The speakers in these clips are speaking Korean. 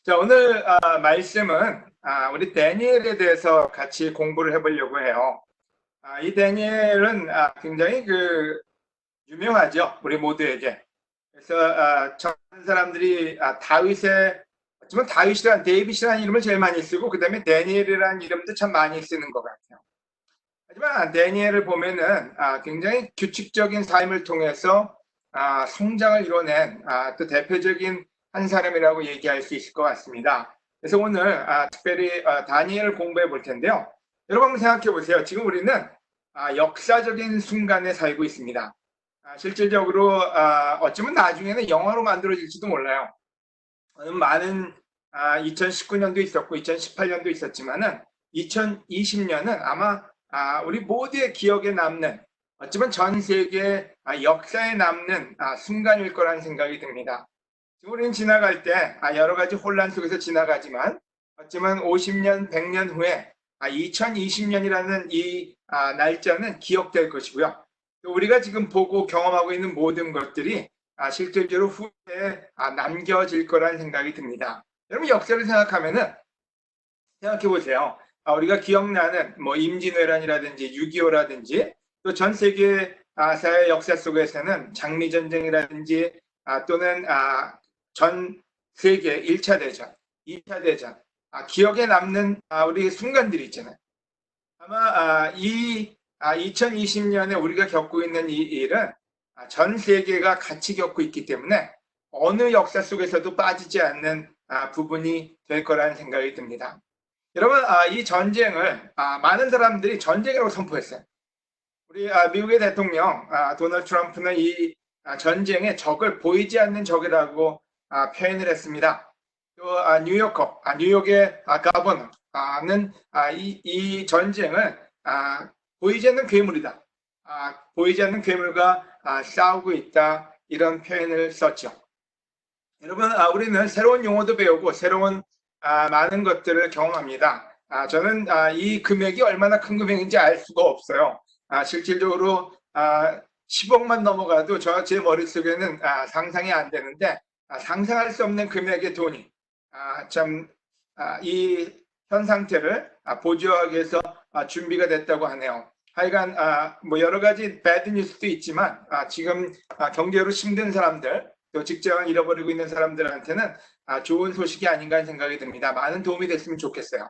자, 오늘 말씀은 우리 다니엘에 대해서 같이 공부를 해보려고 해요. 이 다니엘은 굉장히 유명하죠, 우리 모두에게. 그래서 전 사람들이 다윗의, 하지만 다윗이란 데이빗이라는 이름을 제일 많이 쓰고 그 다음에 다니엘이라는 이름도 참 많이 쓰는 것 같아요. 하지만 다니엘을 보면은 굉장히 규칙적인 삶을 통해서 성장을 이뤄낸 또 대표적인 한 사람이라고 얘기할 수 있을 것 같습니다. 그래서 오늘 특별히 다니엘을 공부해 볼 텐데요. 여러분 한번 생각해 보세요. 지금 우리는 역사적인 순간에 살고 있습니다. 실질적으로 어쩌면 나중에는 영화로 만들어질지도 몰라요. 많은 2019년도 있었고 2018년도 있었지만은 2020년은 아마 우리 모두의 기억에 남는, 어쩌면 전 세계 역사에 남는 순간일 거라는 생각이 듭니다. 지금 우리는 지나갈 때 여러 가지 혼란 속에서 지나가지만 어쩌면 50년, 100년 후에 2020년이라는 이 날짜는 기억될 것이고요. 또 우리가 지금 보고 경험하고 있는 모든 것들이 실질적으로 후에 남겨질 거라는 생각이 듭니다. 여러분 역사를 생각하면은 생각해 보세요. 우리가 기억나는 뭐 임진왜란이라든지 6.25라든지 또 전 세계 사회 역사 속에서는 장미전쟁이라든지 또는 전 세계 1차 대전, 2차 대전 기억에 남는 우리 순간들이 있잖아요. 아마 이 2020년에 우리가 겪고 있는 이 일은 전 세계가 같이 겪고 있기 때문에 어느 역사 속에서도 빠지지 않는 부분이 될 거라는 생각이 듭니다. 여러분 이 전쟁을 많은 사람들이 전쟁이라고 선포했어요. 우리 미국의 대통령 도널드 트럼프는 이 전쟁의 적을 보이지 않는 적이라고 표현을 했습니다. 또 뉴욕의 가버너는 이 전쟁을 보이지 않는 괴물이다. 보이지 않는 괴물과 싸우고 있다. 이런 표현을 썼죠. 여러분 우리는 새로운 용어도 배우고 새로운 많은 것들을 경험합니다. 저는 이 금액이 얼마나 큰 금액인지 알 수가 없어요. 실질적으로 10억만 넘어가도 제 머릿속에는 상상이 안 되는데 상상할 수 없는 금액의 돈이 참 이 현 상태를 보조하기 위해서 준비가 됐다고 하네요. 하여간 뭐 여러 가지 배드 뉴스도 있지만 지금 경제로 힘든 사람들 또 직장을 잃어버리고 있는 사람들한테는 좋은 소식이 아닌가 하는 생각이 듭니다. 많은 도움이 됐으면 좋겠어요.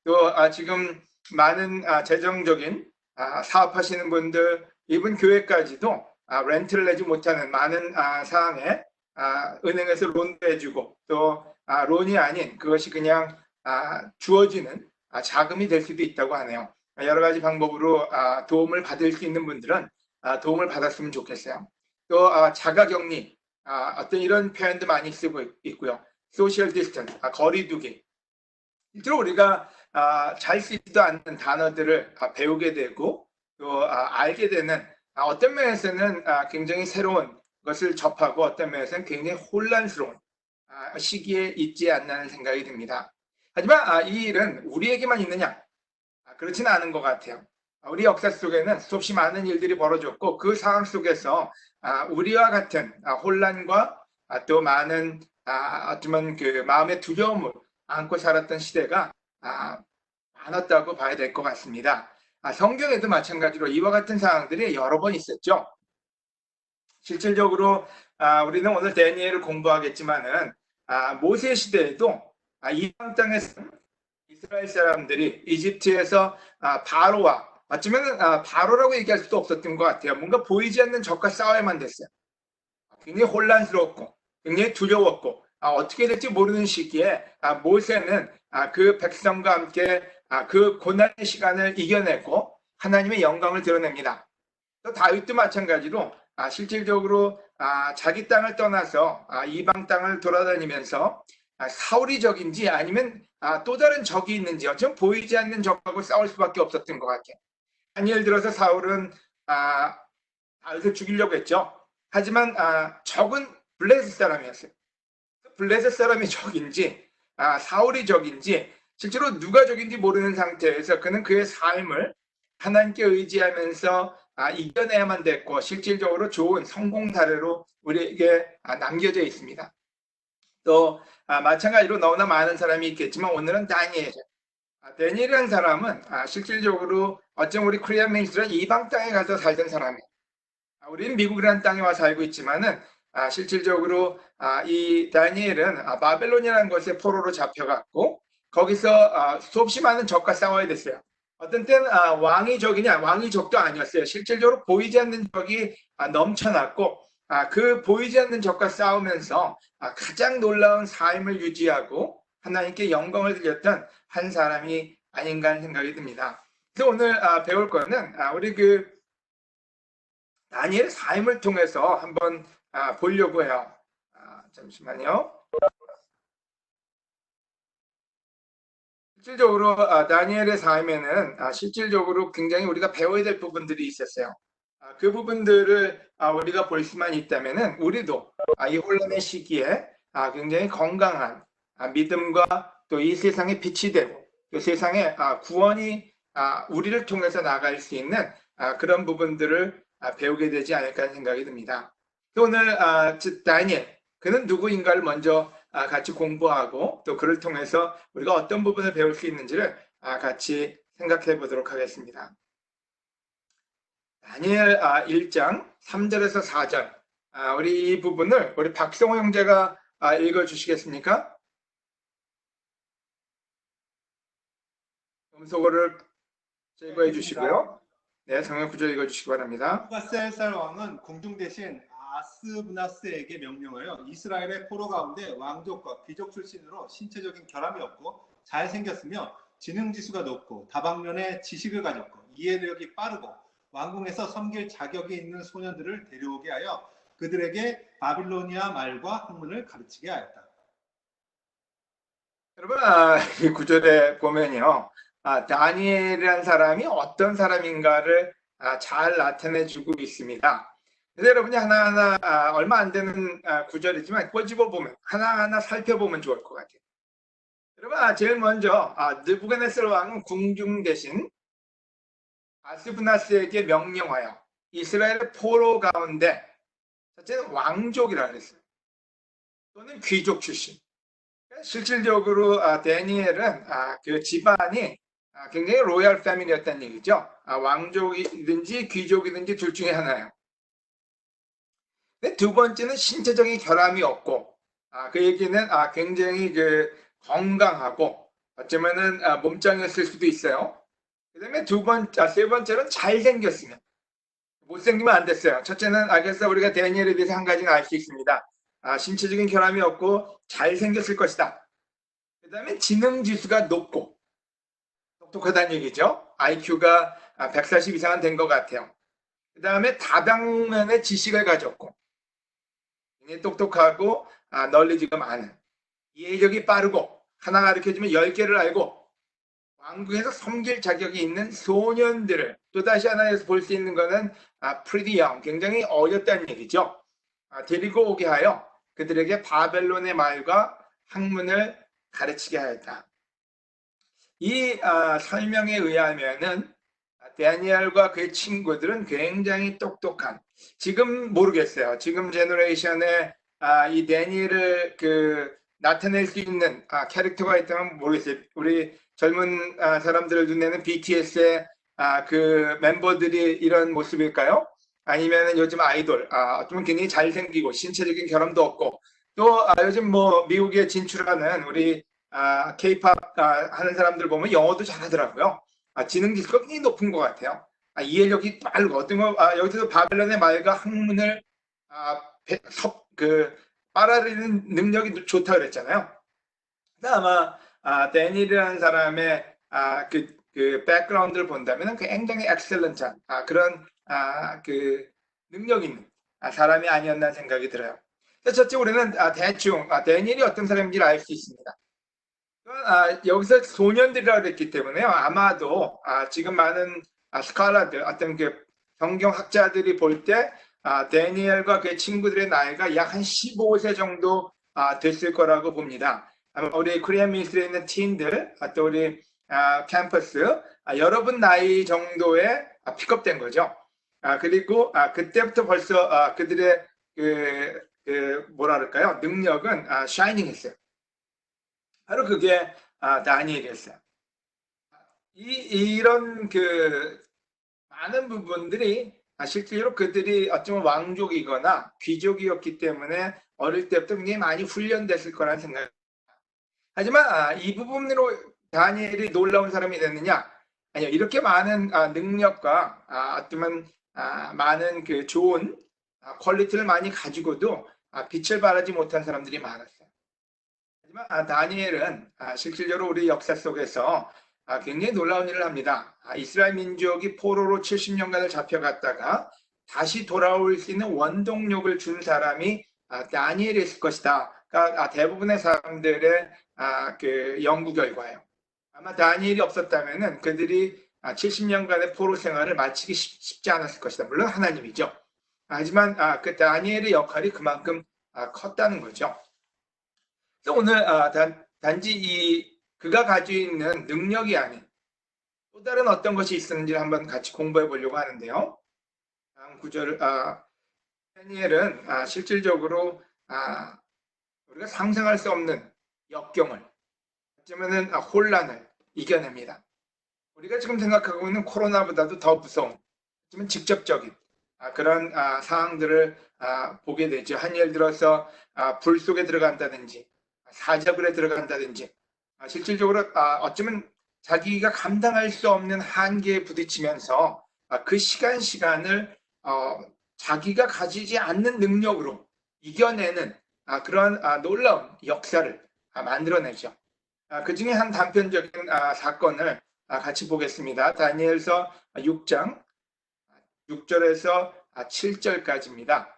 또 지금 많은 재정적인 사업하시는 분들, 이분 교회까지도 렌트를 내지 못하는 많은 상황에 은행에서 론도 해주고 또 론이 아닌 그것이 그냥 주어지는 자금이 될 수도 있다고 하네요. 여러 가지 방법으로 도움을 받을 수 있는 분들은 도움을 받았으면 좋겠어요. 또 자가격리, 어떤 이런 표현도 많이 쓰고 있고요. 소셜 디스턴스, 거리두기. 실제로 우리가 잘 쓰지도 않는 단어들을 배우게 되고 또 알게 되는 어떤 면에서는 굉장히 새로운 것을 접하고 어떤 면에서는 굉장히 혼란스러운 시기에 있지 않나는 생각이 듭니다. 하지만 이 일은 우리에게만 있느냐? 그렇지는 않은 것 같아요. 우리 역사 속에는 수없이 많은 일들이 벌어졌고 그 상황 속에서 우리와 같은 혼란과 또 많은 어쩌면 그 마음의 두려움을 안고 살았던 시대가 많았다고 봐야 될 것 같습니다. 성경에도 마찬가지로 이와 같은 상황들이 여러 번 있었죠. 실질적으로 우리는 오늘 다니엘을 공부하겠지만은 모세 시대에도 이방 땅에서 이스라엘 사람들이 이집트에서 바로와 어쩌면 바로라고 얘기할 수도 없었던 것 같아요. 뭔가 보이지 않는 적과 싸워야만 됐어요. 굉장히 혼란스럽고 굉장히 두려웠고 어떻게 될지 모르는 시기에 모세는 그 백성과 함께 그 고난의 시간을 이겨내고 하나님의 영광을 드러냅니다. 또 다윗도 마찬가지로 실질적으로 자기 땅을 떠나서 이방 땅을 돌아다니면서 사울이 적인지 아니면 또 다른 적이 있는지 어쩌면 보이지 않는 적하고 싸울 수밖에 없었던 것 같아요. 한 예를 들어서 사울은 다윗을 죽이려고 했죠. 하지만 적은 블레셋 사람이었어요. 블레셋 사람이 적인지 사울이 적인지 실제로 누가 적인지 모르는 상태에서 그는 그의 삶을 하나님께 의지하면서 이겨내야만 됐고 실질적으로 좋은 성공 사례로 우리에게 남겨져 있습니다. 또 마찬가지로 너무나 많은 사람이 있겠지만 오늘은 다니엘. 다니엘이라는 사람은 실질적으로 어쩜 우리 코리안 민스들은 이방 땅에 가서 살던 사람이에요. 우리는 미국이라는 땅에 와서 살고 있지만은 실질적으로 이 다니엘은 바벨론이라는 곳에 포로로 잡혀갔고 거기서 수없이 많은 적과 싸워야 됐어요. 어떤 때는 왕이 적이냐 왕이 적도 아니었어요. 실질적으로 보이지 않는 적이 넘쳐났고 그 보이지 않는 적과 싸우면서 가장 놀라운 삶을 유지하고 하나님께 영광을 드렸던 한 사람이 아닌가 하는 생각이 듭니다. 그래서 오늘 배울 거는 우리 그 다니엘의 삶을 통해서 한번 보려고 해요. 잠시만요. 실질적으로 다니엘의 삶에는 실질적으로 굉장히 우리가 배워야 될 부분들이 있었어요. 그 부분들을 우리가 볼 수만 있다면 우리도 이 혼란의 시기에 굉장히 건강한 믿음과 또 이 세상에 빛이 되고 또 세상에 구원이 우리를 통해서 나갈 수 있는 그런 부분들을 배우게 되지 않을까 하는 생각이 듭니다. 오늘 다니엘 그는 누구인가를 먼저 같이 공부하고 또 그를 통해서 우리가 어떤 부분을 배울 수 있는지를 같이 생각해 보도록 하겠습니다. 다니엘 1장 3절에서 4절 우리 이 부분을 우리 박성호 형제가 읽어주시겠습니까? 음소거를 제거해 주시고요. 네, 성경 구절 읽어주시기 바랍니다. 르바셀살 왕은 공중 대신 아스브나스에게 명령하여 이스라엘의 포로 가운데 왕족과 귀족 출신으로 신체적인 결함이 없고 잘생겼으며 지능지수가 높고 다방면의 지식을 가졌고 이해력이 빠르고 왕궁에서 섬길 자격이 있는 소년들을 데려오게 하여 그들에게 바빌로니아 말과 학문을 가르치게 하였다. 여러분 이 구절에 보면요. 다니엘이라는 사람이 어떤 사람인가를 잘 나타내주고 있습니다. 그래서 여러분이 하나하나 얼마 안 되는 구절이지만 꼬집어 보면 하나하나 살펴보면 좋을 것 같아요. 여러분 제일 먼저 느부갓네살 왕은 궁중 대신 아스브나스에게 명령하여 이스라엘 포로 가운데 첫째는 왕족이라 그랬어요. 또는 귀족 출신. 실질적으로 다니엘은 그 집안이 굉장히 로얄 패밀리였다는 얘기죠. 왕족이든지 귀족이든지 둘 중에 하나예요. 두 번째는 신체적인 결함이 없고 그 얘기는 굉장히 그 건강하고 어쩌면은 몸짱이었을 수도 있어요. 그 다음에 세 번째는 잘생겼으면 못생기면 안 됐어요. 첫째는 그래서 우리가 다니엘에 대해서 한 가지는 알 수 있습니다. 신체적인 결함이 없고 잘생겼을 것이다. 그 다음에 지능지수가 높고 똑똑하다는 얘기죠. IQ가 140 이상은 된 것 같아요. 그 다음에 다방면의 지식을 가졌고 굉장히 똑똑하고 널리지가 많은 이해력이 빠르고 하나 가르쳐주면 10개를 알고 왕궁에서 섬길 자격이 있는 소년들을 또다시 하나에서 볼 수 있는 것은 pretty young, 굉장히 어렸다는 얘기죠. 데리고 오게 하여 그들에게 바벨론의 말과 학문을 가르치게 하였다. 이 설명에 의하면은 다니엘과 그의 친구들은 굉장히 똑똑한, 지금 모르겠어요. 지금 제너레이션에 이 다니엘을 나타낼 수 있는 캐릭터가 있다면 모르겠어요. 우리 젊은 사람들을 눈에는 BTS의 그 멤버들이 이런 모습일까요? 아니면 요즘 아이돌, 어쩌면 굉장히 잘생기고 신체적인 결함도 없고 또 요즘 뭐 미국에 진출하는 우리 K-pop 하는 사람들 보면 영어도 잘하더라고요. 지능지수가 굉장히 높은 것 같아요. 이해력이 빠르고 어떤 거 여기서 바벨론의 말과 학문을 빨아들이는 능력이 좋다 그랬잖아요. 아마 데니엘이라는 사람의 그 백그라운드를 본다면 굉장히 엑셀런트한 그런 그 능력 있는 사람이 아니었나 생각이 들어요. 첫째 우리는 대충 데니엘이 어떤 사람인지를 알 수 있습니다. 여기서 소년들이라고 했기 때문에요. 아마도 지금 많은 스칼라들, 어떤 그 성경학자들이 볼 때 데니엘과 그의 친구들의 나이가 약 한 15세 정도 됐을 거라고 봅니다. 우리 코리안 미니스트리에 있는 팀들, 또 우리 캠퍼스, 여러분 나이 정도에 픽업된 거죠. 그리고 그때부터 벌써 그들의 그 그 뭐라 그럴까요? 능력은 샤이닝했어요. 바로 그게 다니엘이었어요. 이런 그 많은 부분들이 실제로 그들이 어쩌면 왕족이거나 귀족이었기 때문에 어릴 때부터 굉장히 많이 훈련됐을 거라는 생각입니다. 하지만 이 부분으로 다니엘이 놀라운 사람이 됐느냐? 아니요. 이렇게 많은 능력과 어쩌면 많은 그 좋은 퀄리티를 많이 가지고도 빛을 발하지 못한 사람들이 많았어요. 하지만 다니엘은 실질적으로 우리 역사 속에서 굉장히 놀라운 일을 합니다. 이스라엘 민족이 포로로 70년간을 잡혀갔다가 다시 돌아올 수 있는 원동력을 준 사람이 다니엘이었을 것이다. 그러니까 대부분의 사람들의 그 연구 결과예요. 아마 다니엘이 없었다면은 그들이 70년간의 포로 생활을 마치기 쉽지 않았을 것이다. 물론 하나님이죠. 하지만 그 다니엘의 역할이 그만큼 컸다는 거죠. 그래서 오늘 단지 그가 가지고 있는 능력이 아닌 또 다른 어떤 것이 있었는지를 한번 같이 공부해 보려고 하는데요. 다음 구절을 다니엘은 실질적으로 우리가 상상할 수 없는 역경을 어쩌면은 혼란을 이겨냅니다. 우리가 지금 생각하고 있는 코로나보다도 더 무서운 좀 직접적인 그런 상황들을 보게 되죠. 한 예를 들어서 불 속에 들어간다든지 사자굴에 들어간다든지 실질적으로 어쩌면 자기가 감당할 수 없는 한계에 부딪히면서 그 시간을 자기가 가지지 않는 능력으로 이겨내는 그런 놀라운 역사를 만들어내죠. 그 중에 한 단편적인 사건을 같이 보겠습니다. 다니엘서 6장 6절에서 7절까지입니다.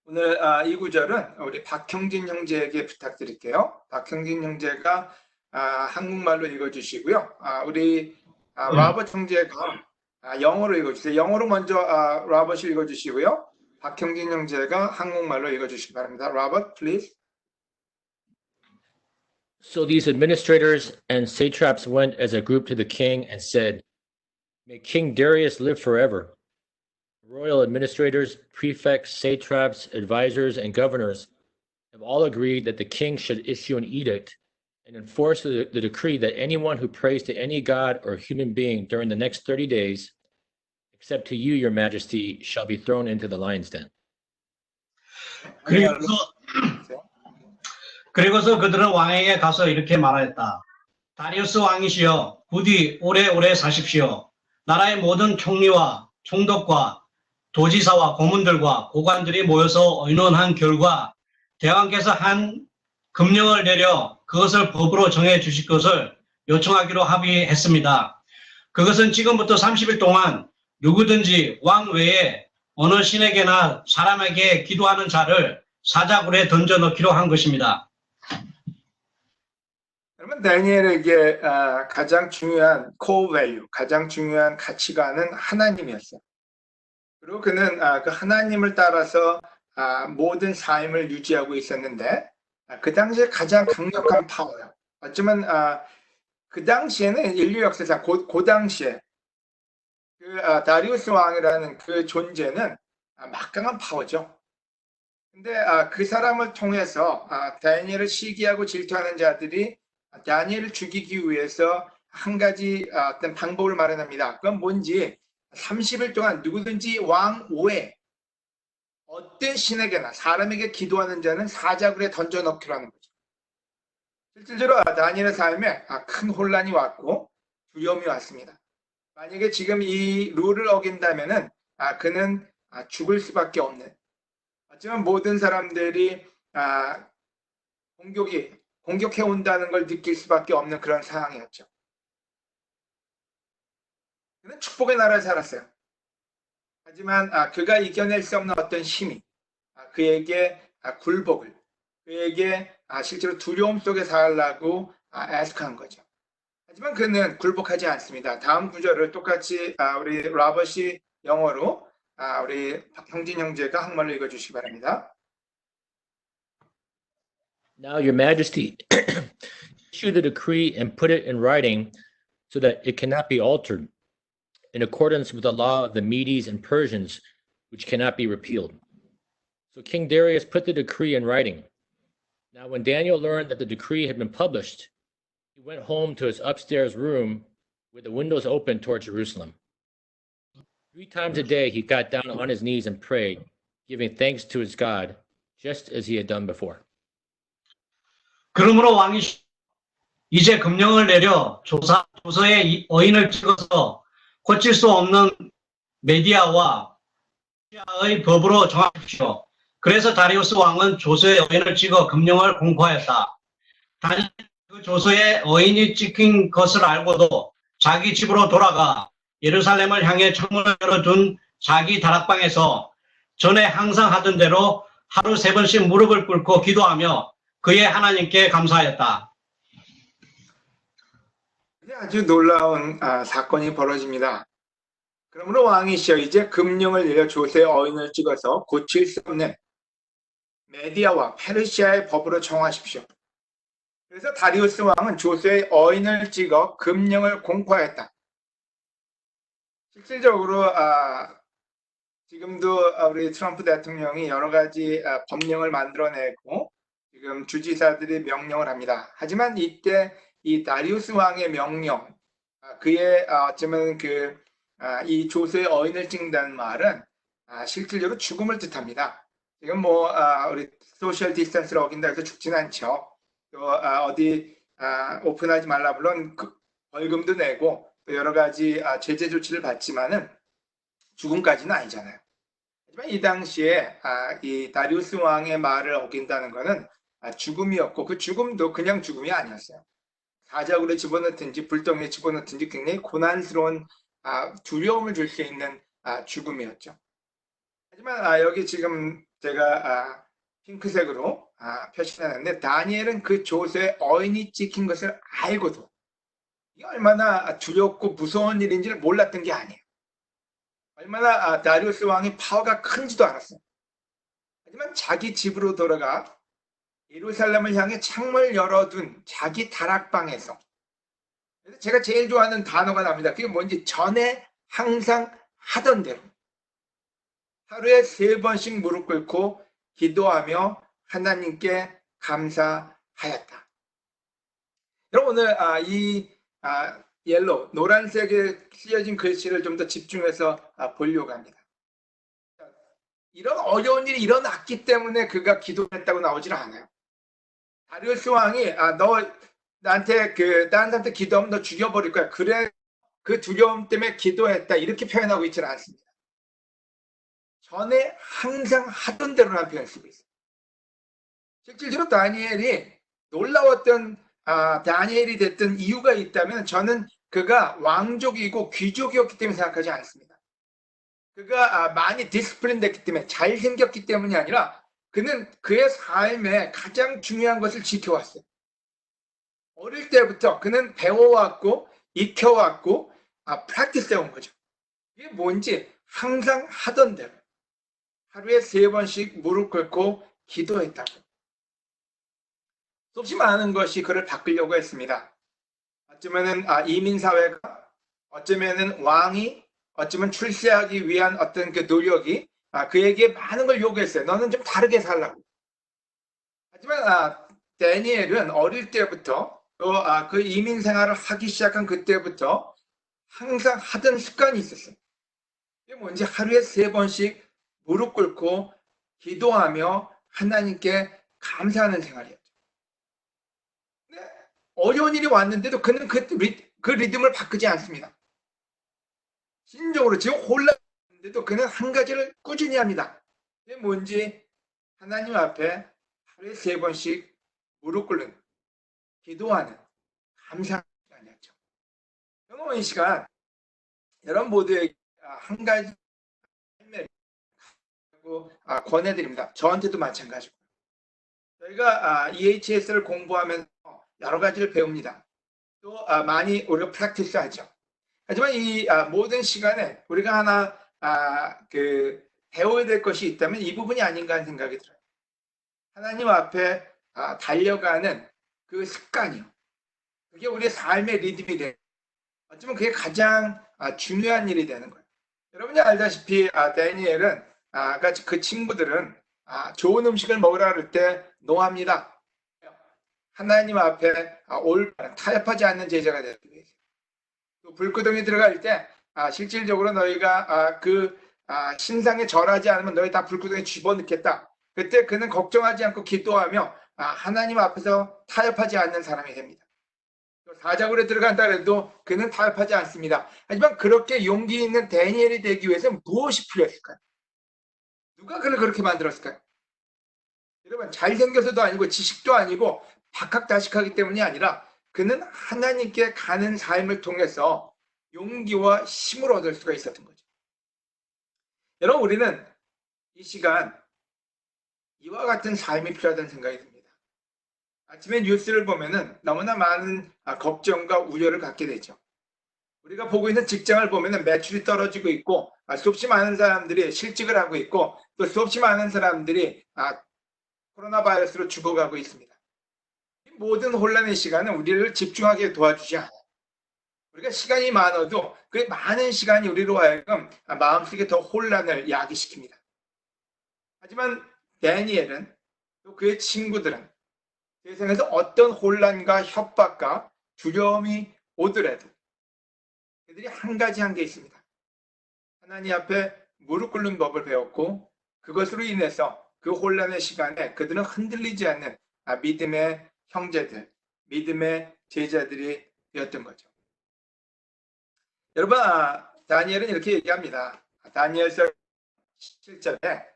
오늘 이 구절은 우리 박형진 형제에게 부탁드릴게요. 박형진 형제가 한국말로 읽어주시고요. 우리 라버트 형제가 영어로 읽어주세요. 영어로 먼저 라버트 읽어주시고요. 박형진 형제가 한국말로 읽어주시기 바랍니다. 라버트, please. So these administrators and satraps went as a group to the king and said, "May King Darius live forever." Royal administrators, prefects, satraps, advisors, and governors have all agreed that the king should issue an edict and enforce the decree that anyone who prays to any god or human being during the next 30 days, except to you, your majesty, shall be thrown into the lion's den. 그리고서 그들은 왕에게 가서 이렇게 말하였다. 다리우스 왕이시여, 부디 오래오래 사십시오. 나라의 모든 총리와 총독과 도지사와 고문들과 고관들이 모여서 의논한 결과 대왕께서 한 금령을 내려 그것을 법으로 정해 주실 것을 요청하기로 합의했습니다. 그것은 지금부터 30일 동안 누구든지 왕 외에 어느 신에게나 사람에게 기도하는 자를 사자굴에 던져 넣기로 한 것입니다. 그러면 다니엘에게 가장 중요한 core value, 가장 중요한 가치관은 하나님이었어요. 그리고 그는 그 하나님을 따라서 모든 삶을 유지하고 있었는데 그 당시에 가장 강력한 파워요. 어쩌면 그 당시에는 인류 역사상 그 당시에 그 다리우스 왕이라는 그 존재는 막강한 파워죠. 근데 그 사람을 통해서 다니엘을 시기하고 질투하는 자들이 다니엘을 죽이기 위해서 한 가지 어떤 방법을 마련합니다. 그건 뭔지 30일 동안 누구든지 왕 외에 어떤 신에게나 사람에게 기도하는 자는 사자굴에 던져 넣기로 하는 거죠. 실질적으로 다니엘의 삶에 큰 혼란이 왔고 두려움이 왔습니다. 만약에 지금 이 룰을 어긴다면은 그는 죽을 수밖에 없는, 어쩌면 모든 사람들이 공격해 온다는 걸 느낄 수밖에 없는 그런 상황이었죠. 그는 축복의 나라에 살았어요. 하지만 그가 이겨낼 수 없는 어떤 힘이 그에게 굴복을, 그에게 실제로 두려움 속에 살라고 애석한 거죠. 하지만 그는 굴복하지 않습니다. 다음 구절을 똑같이 우리 라버시 영어로 우리 형진 형제가 한국말로 읽어주시기 바랍니다. Now, your majesty, issue the decree and put it in writing so that it cannot be altered, in accordance with the law of the Medes and Persians, which cannot be repealed. So King Darius put the decree in writing. Now, when Daniel learned that the decree had been published, he went home to his upstairs room with the windows open toward Jerusalem. 3 times a day, he got down on his knees and prayed, giving thanks to his God, just as he had done before. 그러므로 왕이 이제 금령을 내려 조서에 어인을 찍어서 고칠 수 없는 메디아와 의 법으로 정하십시오. 그래서 다리우스 왕은 조서에 어인을 찍어 금령을 공포하였다. 다니엘은 그 조서에 어인이 찍힌 것을 알고도 자기 집으로 돌아가 예루살렘을 향해 창문을 열어둔 자기 다락방에서 전에 항상 하던 대로 하루 3번씩 무릎을 꿇고 기도하며 그의 하나님께 감사하였다. 아주 놀라운 사건이 벌어집니다. 그러므로 왕이시여 이제 금령을 내려 조서에 어인을 찍어서 고칠 수 없는 메디아와 페르시아의 법으로 정하십시오. 그래서 다리우스 왕은 조서에 어인을 찍어 금령을 공포하였다. 실질적으로 지금도 우리 트럼프 대통령이 여러 가지 법령을 만들어내고 지금 주지사들이 명령을 합니다. 하지만 이때 이 다리우스 왕의 명령, 그의 어쩌면 이 조서에 어인을 찍는다는 말은 실질적으로 죽음을 뜻합니다. 지금 우리 소셜 디스턴스를 어긴다 해서 죽진 않죠. 또 어디 오픈하지 말라 물론 벌금도 내고 또 여러 가지 제재 조치를 받지만은 죽음까지는 아니잖아요. 하지만 이 당시에 이 다리우스 왕의 말을 어긴다는 것은 죽음이었고 그 죽음도 그냥 죽음이 아니었어요. 사자굴에 집어넣든지 불덩이에 집어넣든지 굉장히 고난스러운 두려움을 줄 수 있는 죽음이었죠. 하지만 여기 지금 제가 핑크색으로 표시해놨는데 다니엘은 그 조서에 어인이 찍힌 것을 알고도 이게 얼마나 두렵고 무서운 일인지를 몰랐던 게 아니에요. 얼마나 다리우스 왕이 파워가 큰지도 알았어요. 하지만 자기 집으로 돌아가 예루살렘을 향해 창문을 열어둔 자기 다락방에서, 그래서 제가 제일 좋아하는 단어가 나옵니다. 그게 뭔지, 전에 항상 하던 대로 하루에 3번씩 무릎 꿇고 기도하며 하나님께 감사하였다. 여러분 오늘 이 옐로우, 노란색에 쓰여진 글씨를 좀 더 집중해서 보려고 합니다. 이런 어려운 일이 일어났기 때문에 그가 기도했다고 나오질 않아요. 다리우스 왕이 너 나한테 다른 사람한테 기도하면 너 죽여버릴 거야. 그래 그 두려움 때문에 기도했다 이렇게 표현하고 있지는 않습니다. 전에 항상 하던 대로라는 표현을 쓰고 있어요. 실질적으로 다니엘이 놀라웠던 다니엘이 됐던 이유가 있다면 저는 그가 왕족이고 귀족이었기 때문에 생각하지 않습니다. 그가 많이 디스플린 됐기 때문에 잘생겼기 때문이 아니라 그는 그의 삶에 가장 중요한 것을 지켜왔어요. 어릴 때부터 그는 배워왔고 익혀왔고 프랙티스 해온 거죠. 이게 뭔지 항상 하던 대로 하루에 3번씩 무릎 꿇고 기도했다고. 수없이 많은 것이 그를 바꾸려고 했습니다. 어쩌면은 이민사회가, 어쩌면은 왕이, 어쩌면 출세하기 위한 어떤 그 노력이 그에게 많은 걸 요구했어요. 너는 좀 다르게 살라고. 하지만 다니엘은 어릴 때부터 또 그 이민 생활을 하기 시작한 그때부터 항상 하던 습관이 있었어요. 이게 뭔지 하루에 3번씩 무릎 꿇고 기도하며 하나님께 감사하는 생활이었죠. 근데 어려운 일이 왔는데도 그는 그 리듬을 바꾸지 않습니다. 심적으로 지금 혼란인데도 그는 한 가지를 꾸준히 합니다. 그게 뭔지 하나님 앞에 하루에 3번씩 무릎 꿇는 기도하는 감사하는 시간이었죠. 오늘 이 시간 여러분 모두에게 한 가지 권해드립니다. 저한테도 마찬가지고 저희가 EHS를 공부하면서 여러 가지를 배웁니다. 또 많이 우리가 프랙티스 하죠. 하지만 이 모든 시간에 우리가 하나 배워야 될 것이 있다면 이 부분이 아닌가 하는 생각이 들어요. 하나님 앞에 달려가는 그 습관이요. 그게 우리의 삶의 리듬이 되는, 어쩌면 그게 가장 중요한 일이 되는 거예요. 여러분이 알다시피 다니엘은 그 친구들은 좋은 음식을 먹으라 그럴 때 노합니다. 하나님 앞에 올바른 타협하지 않는 제자가 되기 위해서. 또 불구덩이 들어갈 때 실질적으로 너희가 신상에 절하지 않으면 너희 다 불구덩이에 집어넣겠다. 그때 그는 걱정하지 않고 기도하며 하나님 앞에서 타협하지 않는 사람이 됩니다. 사자굴에 들어간다 해도 그는 타협하지 않습니다. 하지만 그렇게 용기 있는 다니엘이 되기 위해서 무엇이 필요했을까요? 누가 그를 그렇게 만들었을까요? 여러분, 잘생겨서도 아니고 지식도 아니고 박학다식하기 때문이 아니라 그는 하나님께 가는 삶을 통해서 용기와 힘을 얻을 수가 있었던 거죠. 여러분, 우리는 이 시간 이와 같은 삶이 필요하다는 생각이 듭니다. 아침에 뉴스를 보면은 너무나 많은 걱정과 우려를 갖게 되죠. 우리가 보고 있는 직장을 보면은 매출이 떨어지고 있고 수없이 많은 사람들이 실직을 하고 있고 또 수없이 많은 사람들이 코로나 바이러스로 죽어가고 있습니다. 이 모든 혼란의 시간은 우리를 집중하게 도와주지 않아요. 우리가 시간이 많아도 그 많은 시간이 우리로 하여금 마음속에 더 혼란을 야기시킵니다. 하지만 다니엘은 또 그의 친구들은 세상에서 어떤 혼란과 협박과 두려움이 오더라도 그들이 한 가지 한 게 있습니다. 하나님 앞에 무릎 꿇는 법을 배웠고 그것으로 인해서 그 혼란의 시간에 그들은 흔들리지 않는 믿음의 형제들, 믿음의 제자들이 되었던 거죠. 여러분, 다니엘은 이렇게 얘기합니다. 다니엘서 17절에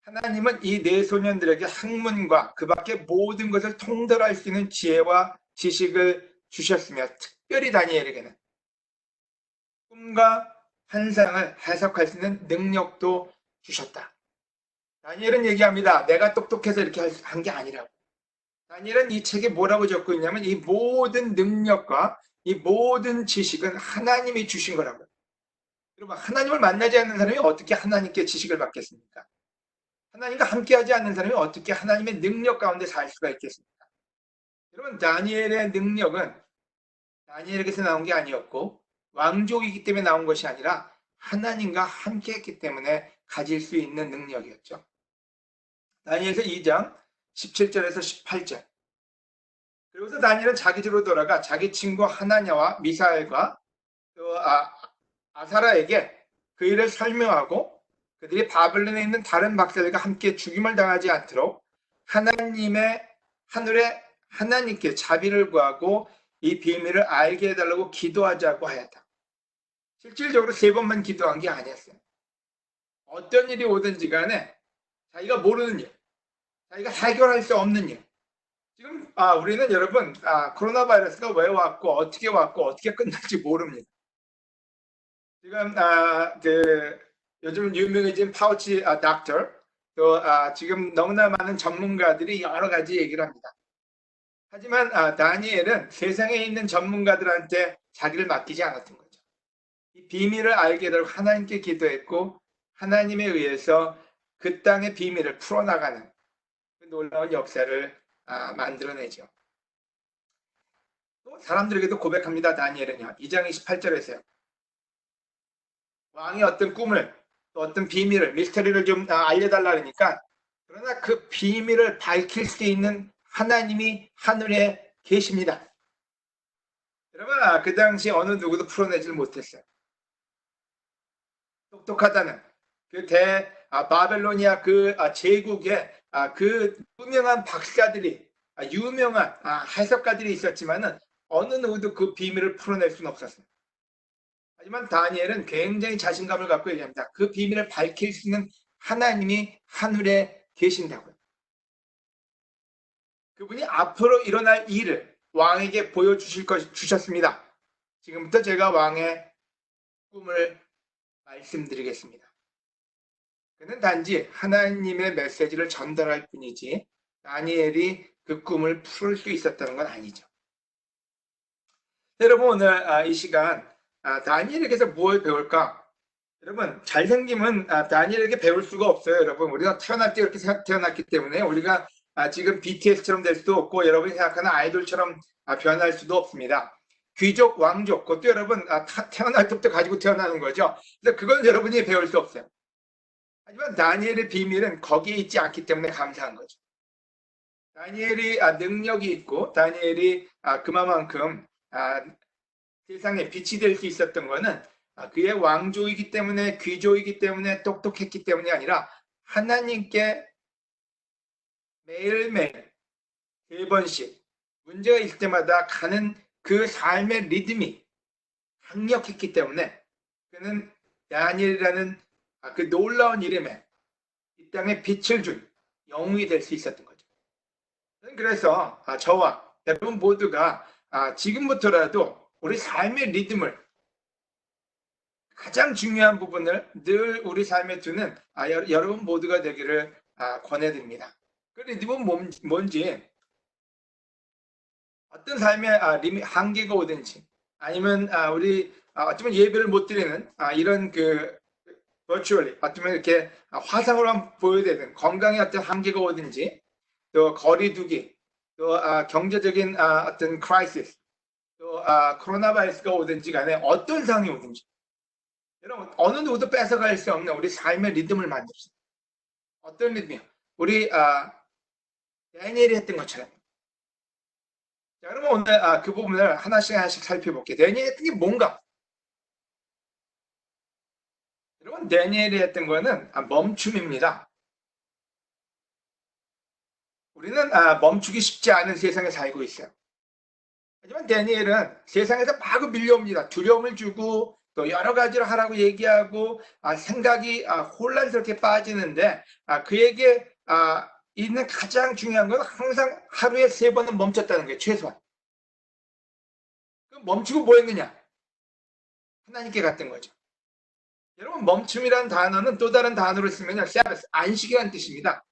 하나님은 이 네 소년들에게 학문과 그 밖의 모든 것을 통달할 수 있는 지혜와 지식을 주셨으며 특별히 다니엘에게는 꿈과 환상을 해석할 수 있는 능력도 주셨다. 다니엘은 얘기합니다. 내가 똑똑해서 이렇게 한 게 아니라고. 다니엘은 이 책에 뭐라고 적고 있냐면 이 모든 능력과 이 모든 지식은 하나님이 주신 거라고요. 여러분, 하나님을 만나지 않는 사람이 어떻게 하나님께 지식을 받겠습니까? 하나님과 함께하지 않는 사람이 어떻게 하나님의 능력 가운데 살 수가 있겠습니까? 여러분, 다니엘의 능력은 다니엘에게서 나온 게 아니었고 왕족이기 때문에 나온 것이 아니라 하나님과 함께했기 때문에 가질 수 있는 능력이었죠. 다니엘서 2장 17절에서 18절. 그리고서 다니엘은 자기 집으로 돌아가 자기 친구 하나냐와 미사엘과 또 아사라에게 그 일을 설명하고 그들이 바벨론에 있는 다른 박사들과 함께 죽임을 당하지 않도록 하나님의 하늘에 하나님께 자비를 구하고 이 비밀을 알게 해달라고 기도하자고 하였다. 실질적으로 3번만 기도한 게 아니었어요. 어떤 일이 오든지 간에 자기가 모르는 일, 자기가 해결할 수 없는 일. 지금 우리는 여러분 코로나 바이러스가 왜 왔고 어떻게 끝날지 모릅니다. 지금 요즘 유명해진 파우치 닥터 또 지금 너무나 많은 전문가들이 여러 가지 얘기를 합니다. 하지만 다니엘은 세상에 있는 전문가들한테 자기를 맡기지 않았던 거죠. 이 비밀을 알게 되고 하나님께 기도했고 하나님에 의해서 그 땅의 비밀을 풀어나가는 그 놀라운 역사를 만들어내죠. 또 사람들에게도 고백합니다. 다니엘은요. 2장 28절에서요. 왕이 어떤 꿈을 또 어떤 비밀을 미스터리를 좀 알려달라 그러니까 그러나 그 비밀을 밝힐 수 있는 하나님이 하늘에 계십니다. 여러분 그 당시 어느 누구도 풀어내질 못했어요. 똑똑하다는 그 바벨로니아 그 제국의 그 유명한 박사들이 유명한 해석가들이 있었지만은 어느 누구도 그 비밀을 풀어낼 수는 없었어요. 하지만 다니엘은 굉장히 자신감을 갖고 얘기합니다. 그 비밀을 밝힐 수 있는 하나님이 하늘에 계신다고요. 그분이 앞으로 일어날 일을 왕에게 보여주실 것 주셨습니다. 지금부터 제가 왕의 꿈을 말씀드리겠습니다. 그는 단지 하나님의 메시지를 전달할 뿐이지 다니엘이 그 꿈을 풀 수 있었다는 건 아니죠. 여러분 오늘 이 시간 다니엘에게서 무엇을 배울까? 여러분 잘생김은 다니엘에게 배울 수가 없어요. 여러분 우리가 태어날 때 이렇게 태어났기 때문에 우리가 지금 BTS처럼 될 수도 없고 여러분이 생각하는 아이돌처럼 변할 수도 없습니다. 귀족, 왕족 그것도 여러분 태어날 때부터 가지고 태어나는 거죠. 그래서 그건 여러분이 배울 수 없어요. 하지만 다니엘의 비밀은 거기에 있지 않기 때문에 감사한 거죠. 다니엘이 능력이 있고 다니엘이 그만큼 세상에 빛이 될 수 있었던 거는 그의 왕조이기 때문에 귀조이기 때문에 똑똑했기 때문이 아니라 하나님께 매일매일 3번씩 문제가 있을 때마다 가는 그 삶의 리듬이 강력했기 때문에 그는 다니엘이라는 그 놀라운 이름에 이 땅에 빛을 준 영웅이 될 수 있었던 거죠. 그래서 저와 여러분 모두가 지금부터라도 우리 삶의 리듬을 가장 중요한 부분을 늘 우리 삶에 두는 여러분 모두가 되기를 권해드립니다. 그 리듬은 뭔지 어떤 삶의 한계가 오든지 아니면 우리 어쩌면 예배를 못 드리는 이런 그 virtually 어쩌면 이렇게 화상으로만 보여되는 건강에 어떤 한계가 오든지 또 거리두기 또 경제적인 어떤 크라이시스 또 코로나 바이러스가 오든지 간에 어떤 상황이 오든지 여러분 어느 누구도 뺏어갈 수 없는 우리 삶의 리듬을 만듭시다. 어떤 리듬이요? 우리 다니엘이 했던 것처럼. 자, 그러면 오늘 그 부분을 하나씩 살펴볼게요. 다니엘이 했던 게 뭔가? 여러분 다니엘이 했던 거는 멈춤입니다. 우리는 멈추기 쉽지 않은 세상에 살고 있어요. 하지만 다니엘은 세상에서 마구 밀려옵니다. 두려움을 주고 또 여러 가지를 하라고 얘기하고 생각이 혼란스럽게 빠지는데 그에게 있는 가장 중요한 건 항상 하루에 3번은 멈췄다는 거예요. 최소한. 그럼 멈추고 뭐 했느냐? 하나님께 갔던 거죠. 여러분 멈춤이라는 단어는 또 다른 단어로 쓰면 sabbath, 안식이라는 뜻입니다.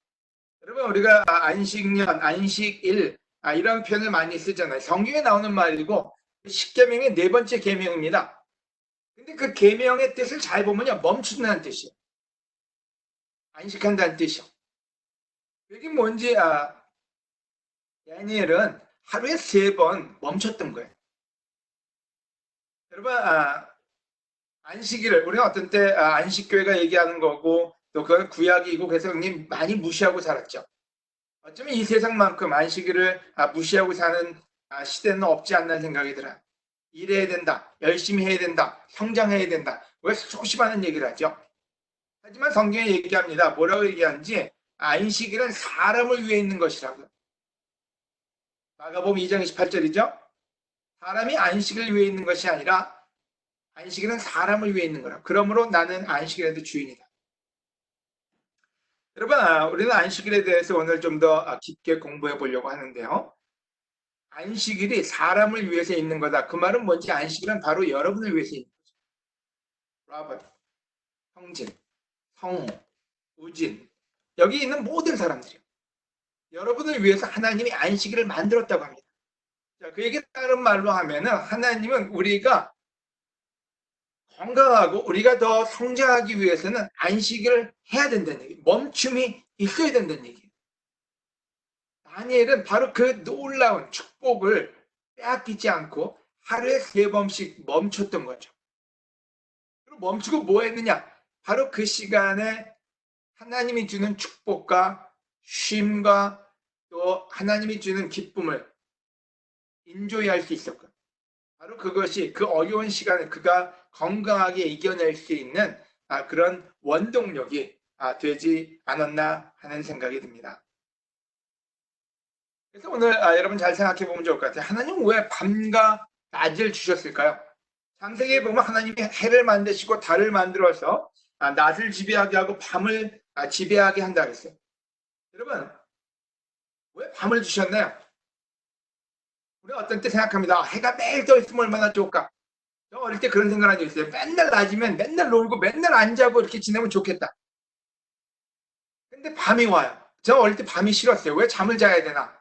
여러분 우리가 안식년, 안식일 이런 표현을 많이 쓰잖아요. 성경에 나오는 말이고 십계명의 4번째 계명입니다. 근데 그 계명의 뜻을 잘 보면요 멈춘다는 뜻이에요. 안식한다는 뜻이요. 이게 뭔지 다니엘은 하루에 3번 멈췄던 거예요. 여러분 안식일을 우리가 어떤 때 안식교회가 얘기하는 거고 또 그건 구약이고 그래서 형님 많이 무시하고 살았죠. 어쩌면 이 세상만큼 안식일을 무시하고 사는 시대는 없지 않나 생각이 들어요. 일해야 된다, 열심히 해야 된다, 성장해야 된다. 왜 수없이 많은 얘기를 하죠? 하지만 성경에 얘기합니다. 뭐라고 얘기하는지 안식일은 사람을 위해 있는 것이라고요. 마가복음 2장 28절이죠. 사람이 안식을 위해 있는 것이 아니라 안식일은 사람을 위해 있는 거라. 그러므로 나는 안식일에도 주인이다. 여러분, 우리는 안식일에 대해서 오늘 좀 더 깊게 공부해 보려고 하는데요. 안식일이 사람을 위해서 있는 거다. 그 말은 뭔지 안식일은 바로 여러분을 위해서 있는 거죠. 로버트, 형진, 성호, 우진, 여기 있는 모든 사람들이요. 여러분을 위해서 하나님이 안식일을 만들었다고 합니다. 자, 그 얘기 다른 말로 하면은 하나님은 우리가 건강하고 우리가 더 성장하기 위해서는 안식을 해야 된다는 얘기예요. 멈춤이 있어야 된다는 얘기예요. 다니엘은 바로 그 놀라운 축복을 빼앗기지 않고 하루에 3번씩 멈췄던 거죠. 그리고 멈추고 뭐 했느냐? 바로 그 시간에 하나님이 주는 축복과 쉼과 또 하나님이 주는 기쁨을 인조이할 수 있었고 바로 그것이 그 어려운 시간을 그가 건강하게 이겨낼 수 있는 그런 원동력이 되지 않았나 하는 생각이 듭니다. 그래서 오늘 여러분 잘 생각해 보면 좋을 것 같아요. 하나님은 왜 밤과 낮을 주셨을까요? 창세기에 보면 하나님이 해를 만드시고 달을 만들어서 낮을 지배하게 하고 밤을 지배하게 한다 그랬어요. 여러분 왜 밤을 주셨나요? 우리가 어떤 때 생각합니다. 해가 매일 떠 있으면 얼마나 좋을까? 저 어릴 때 그런 생각을 한 적 있어요. 맨날 낮이면 맨날 놀고 맨날 안 자고 이렇게 지내면 좋겠다. 근데 밤이 와요. 저 어릴 때 밤이 싫었어요. 왜 잠을 자야 되나?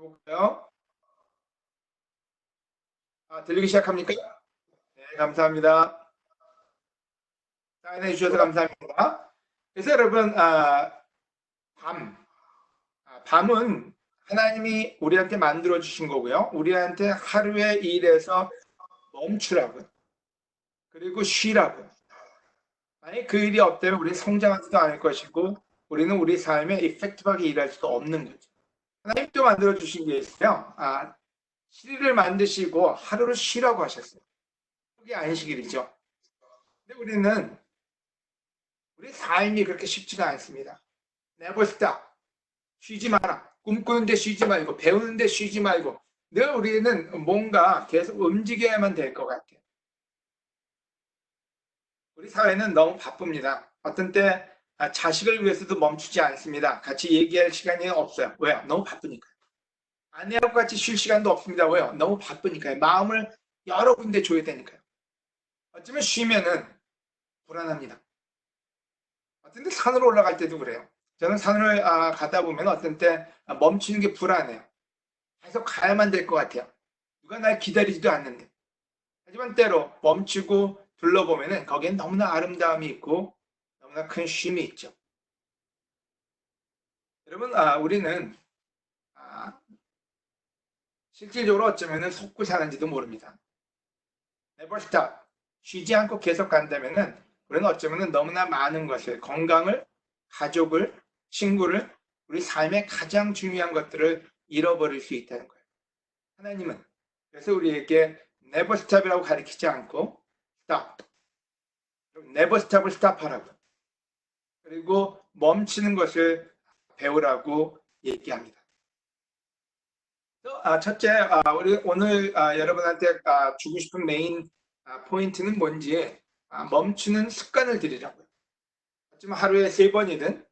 해볼까요? 들리기 시작합니까? 네, 감사합니다. 사인해 주셔서 감사합니다. 그래서 여러분, 밤은 하나님이 우리한테 만들어 주신 거고요. 우리한테 하루의 일에서 멈추라고요. 그리고 쉬라고요. 만약 그 일이 없다면 우리는 성장하지도 않을 것이고 우리는 우리 삶에 이펙티브하게 일할 수도 없는 거죠. 하나님 또 만들어 주신 게 있어요. 7일을 만드시고 하루를 쉬라고 하셨어요. 그게 안식일이죠. 근데 우리 삶이 그렇게 쉽지가 않습니다. Never stop. 쉬지 마라. 꿈꾸는데 쉬지 말고 배우는데 쉬지 말고 늘 우리는 뭔가 계속 움직여야만 될 것 같아요. 우리 사회는 너무 바쁩니다. 어떤 때 자식을 위해서도 멈추지 않습니다. 같이 얘기할 시간이 없어요. 왜요? 너무 바쁘니까요. 아내하고 같이 쉴 시간도 없습니다. 왜요? 너무 바쁘니까요. 마음을 여러 군데 줘야 되니까요. 어쩌면 쉬면은 불안합니다. 어떤 때 산으로 올라갈 때도 그래요. 저는 산을 가다 보면 어떤 때 멈추는 게 불안해요. 계속 가야만 될 것 같아요. 누가 날 기다리지도 않는데. 하지만 때로 멈추고 둘러보면은 거기엔 너무나 아름다움이 있고 너무나 큰 쉼이 있죠. 여러분, 우리는 실질적으로 어쩌면은 속고 사는지도 모릅니다. Never stop. 쉬지 않고 계속 간다면은 우리는 어쩌면은 너무나 많은 것을, 건강을, 가족을, 친구를, 우리 삶의 가장 중요한 것들을 잃어버릴 수 있다는 거예요. 하나님은 그래서 우리에게 never stop이라고 가르치지 않고 stop. never stop을 stop하라고. 그리고 멈추는 것을 배우라고 얘기합니다. 첫째, 우리 오늘 여러분한테 주고 싶은 메인 포인트는 뭔지 멈추는 습관을 들이라고요. 하지만 하루에 3번이든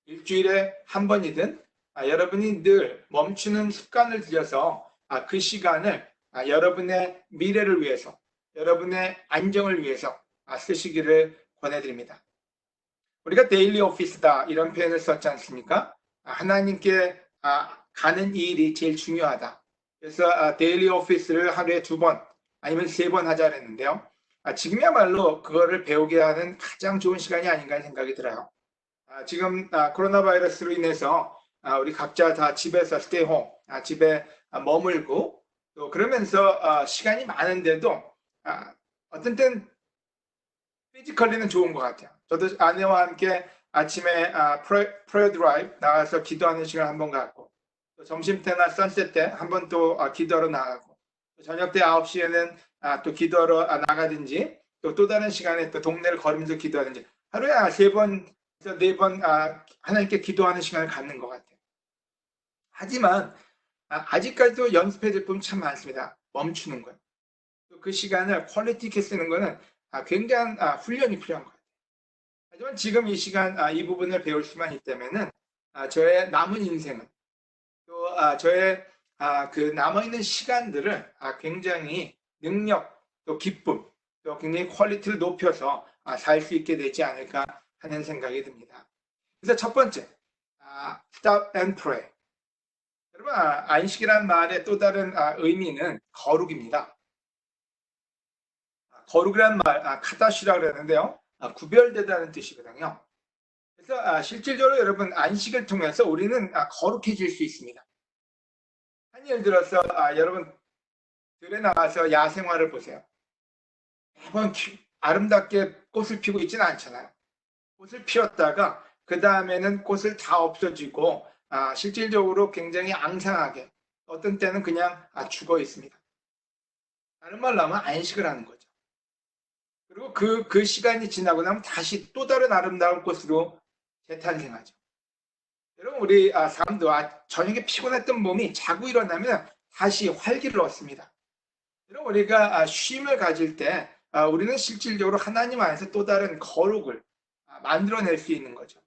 일주일에 1번이든 여러분이 늘 멈추는 습관을 들여서 그 시간을 여러분의 미래를 위해서, 여러분의 안정을 위해서 쓰시기를 권해드립니다. 우리가 데일리 오피스다 이런 표현을 썼지 않습니까? 하나님께 가는 이 일이 제일 중요하다. 그래서 데일리 오피스를 하루에 2번 아니면 3번 하자 그랬는데요. 지금이야말로 그거를 배우게 하는 가장 좋은 시간이 아닌가 생각이 들어요. 지금 코로나 바이러스로 인해서 우리 각자 다 집에서 스테이홈, 집에 머물고 또 그러면서 시간이 많은데도 어떤 땐 피지컬리는 좋은 것 같아요. 저도 아내와 함께 아침에 프레어 드라이브 나가서 기도하는 시간 한번 갖고 또 점심 때나 선셋 때 한 번 또 기도하러 나가고 또 저녁 때 9시에는 또 기도하러 나가든지 또 다른 시간에 또 동네를 걸으면서 기도하든지 하루에 3번에서 4번 하나님께 기도하는 시간을 갖는 것 같아요. 하지만 아직까지도 연습해야 될 부분이 참 많습니다. 멈추는 거예요. 또 그 시간을 퀄리티 있게 쓰는 거는 굉장한 훈련이 필요한 것 같아요. 하지만 지금 이 시간 이 부분을 배울 수만 있다면은 저의 남은 인생은 또 저의 그 남아있는 시간들을 굉장히 능력 또 기쁨 또 굉장히 퀄리티를 높여서 살 수 있게 되지 않을까 하는 생각이 듭니다. 그래서 첫 번째 stop and pray. 여러분 안식이란 말의 또 다른 의미는 거룩입니다. 거룩이란 말 카다시라고 그러는데요. 구별되다는 뜻이거든요. 그래서 실질적으로 여러분 안식을 통해서 우리는 거룩해질 수 있습니다. 한 예를 들어서 여러분 들에 나가서 야생화를 보세요. 매번 아름답게 꽃을 피고 있지는 않잖아요. 꽃을 피웠다가 그 다음에는 꽃을 다 없어지고 실질적으로 굉장히 앙상하게 어떤 때는 그냥 죽어 있습니다. 다른 말로 하면 안식을 하는 거죠. 그리고 그 시간이 지나고 나면 다시 또 다른 아름다운 꽃으로 재탄생하죠. 여러분 우리 사람도 저녁에 피곤했던 몸이 자고 일어나면 다시 활기를 얻습니다. 여러분 우리가 쉼을 가질 때 우리는 실질적으로 하나님 안에서 또 다른 거룩을 만들어낼 수 있는 거죠.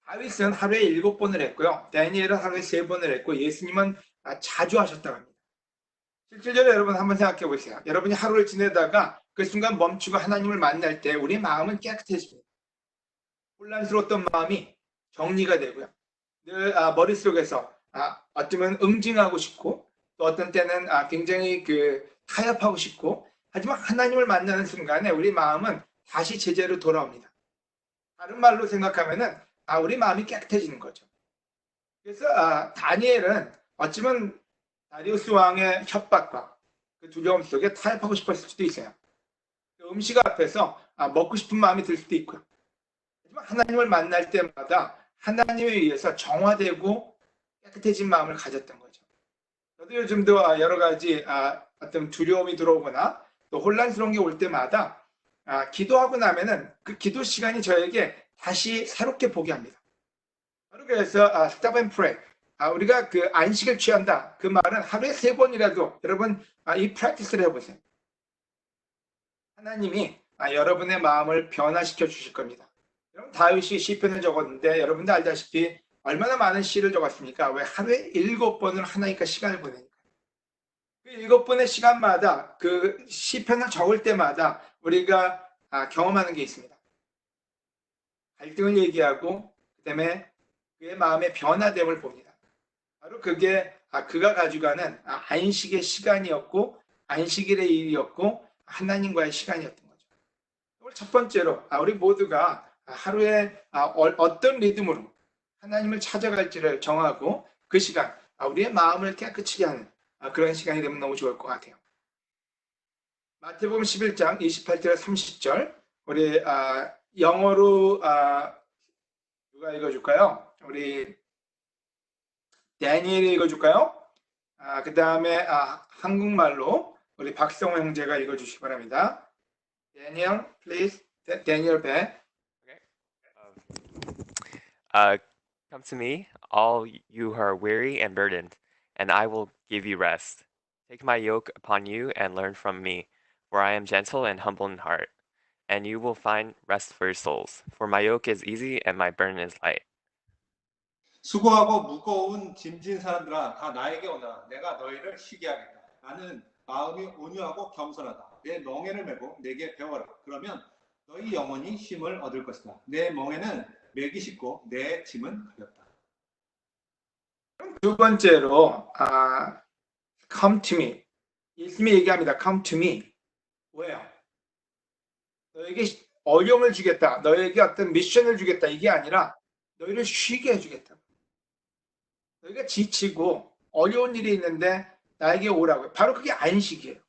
다윗은 하루에 7번을 했고요. 다니엘은 하루에 3번을 했고 예수님은 자주 하셨다고 합니다. 실질적으로 여러분 한번 생각해 보세요. 여러분이 하루를 지내다가 그 순간 멈추고 하나님을 만날 때 우리 마음은 깨끗해집니다. 혼란스러웠던 마음이 정리가 되고요. 늘 머릿속에서 어쩌면 응징하고 싶고 또 어떤 때는 굉장히 타협하고 싶고 하지만 하나님을 만나는 순간에 우리 마음은 다시 제자로 돌아옵니다. 다른 말로 생각하면은 우리 마음이 깨끗해지는 거죠. 그래서 다니엘은 어쩌면 다리우스 왕의 협박과 그 두려움 속에 타협하고 싶었을 수도 있어요. 음식 앞에서 먹고 싶은 마음이 들 수도 있고요. 하지만 하나님을 만날 때마다 하나님에 의해서 정화되고 깨끗해진 마음을 가졌던 거죠. 저도 요즘도 여러 가지 어떤 두려움이 들어오거나 또 혼란스러운 게 올 때마다 기도하고 나면은 그 기도 시간이 저에게 다시 새롭게 보게 합니다. 바로 그래서 stop and pray. 우리가 그 안식을 취한다. 그 말은 하루에 3번이라도 여러분 이 프랙티스를 해보세요. 하나님이 여러분의 마음을 변화시켜 주실 겁니다. 여러분 다윗이 시편을 적었는데 여러분도 알다시피 얼마나 많은 시를 적었습니까? 왜 하루에 7번을 하나님과 시간을 보내니까. 그 7번의 시간마다 그 시편을 적을 때마다 우리가 경험하는 게 있습니다. 갈등을 얘기하고 그다음에 그의 마음의 변화됨을 봅니다. 바로 그게 그가 가져가는 안식의 시간이었고 안식일의 일이었고 하나님과의 시간이었던 거죠. 오늘 첫 번째로 우리 모두가 하루에 어떤 리듬으로 하나님을 찾아갈지를 정하고 그 시간 우리의 마음을 깨끗이 하는 그런 시간이 되면 너무 좋을 것 같아요. 마태복음 11장 28절 30절 우리 영어로 누가 읽어줄까요? 우리 다니엘이 읽어줄까요? 그 다음에 한국말로 우리 박성호 형제가 읽어주시기 바랍니다. Daniel, please. Daniel 배. Come to me, all you who are weary and burdened, and I will give you rest. Take my yoke upon you and learn from me, for I am gentle and humble in heart, and you will find rest for your souls. For my yoke is easy and my burden is light. 수고하고 무거운 짐진 사람들아 다 나에게 오너라. 내가 너희를 쉬게 하겠다. 나는 마음이 온유하고 겸손하다. 내 멍에를 메고 내게 배워라. 그러면 너희 영혼이 쉼을 얻을 것이다. 내 멍에는 맥이 쉽고 내 짐은 가볍다. 두 번째로 come to me. 예수님이 얘기합니다. come to me. 왜요? 너에게 어려움을 주겠다. 너에게 어떤 미션을 주겠다. 이게 아니라 너희를 쉬게 해주겠다. 너희가 지치고 어려운 일이 있는데 나에게 오라고요. 바로 그게 안식이에요.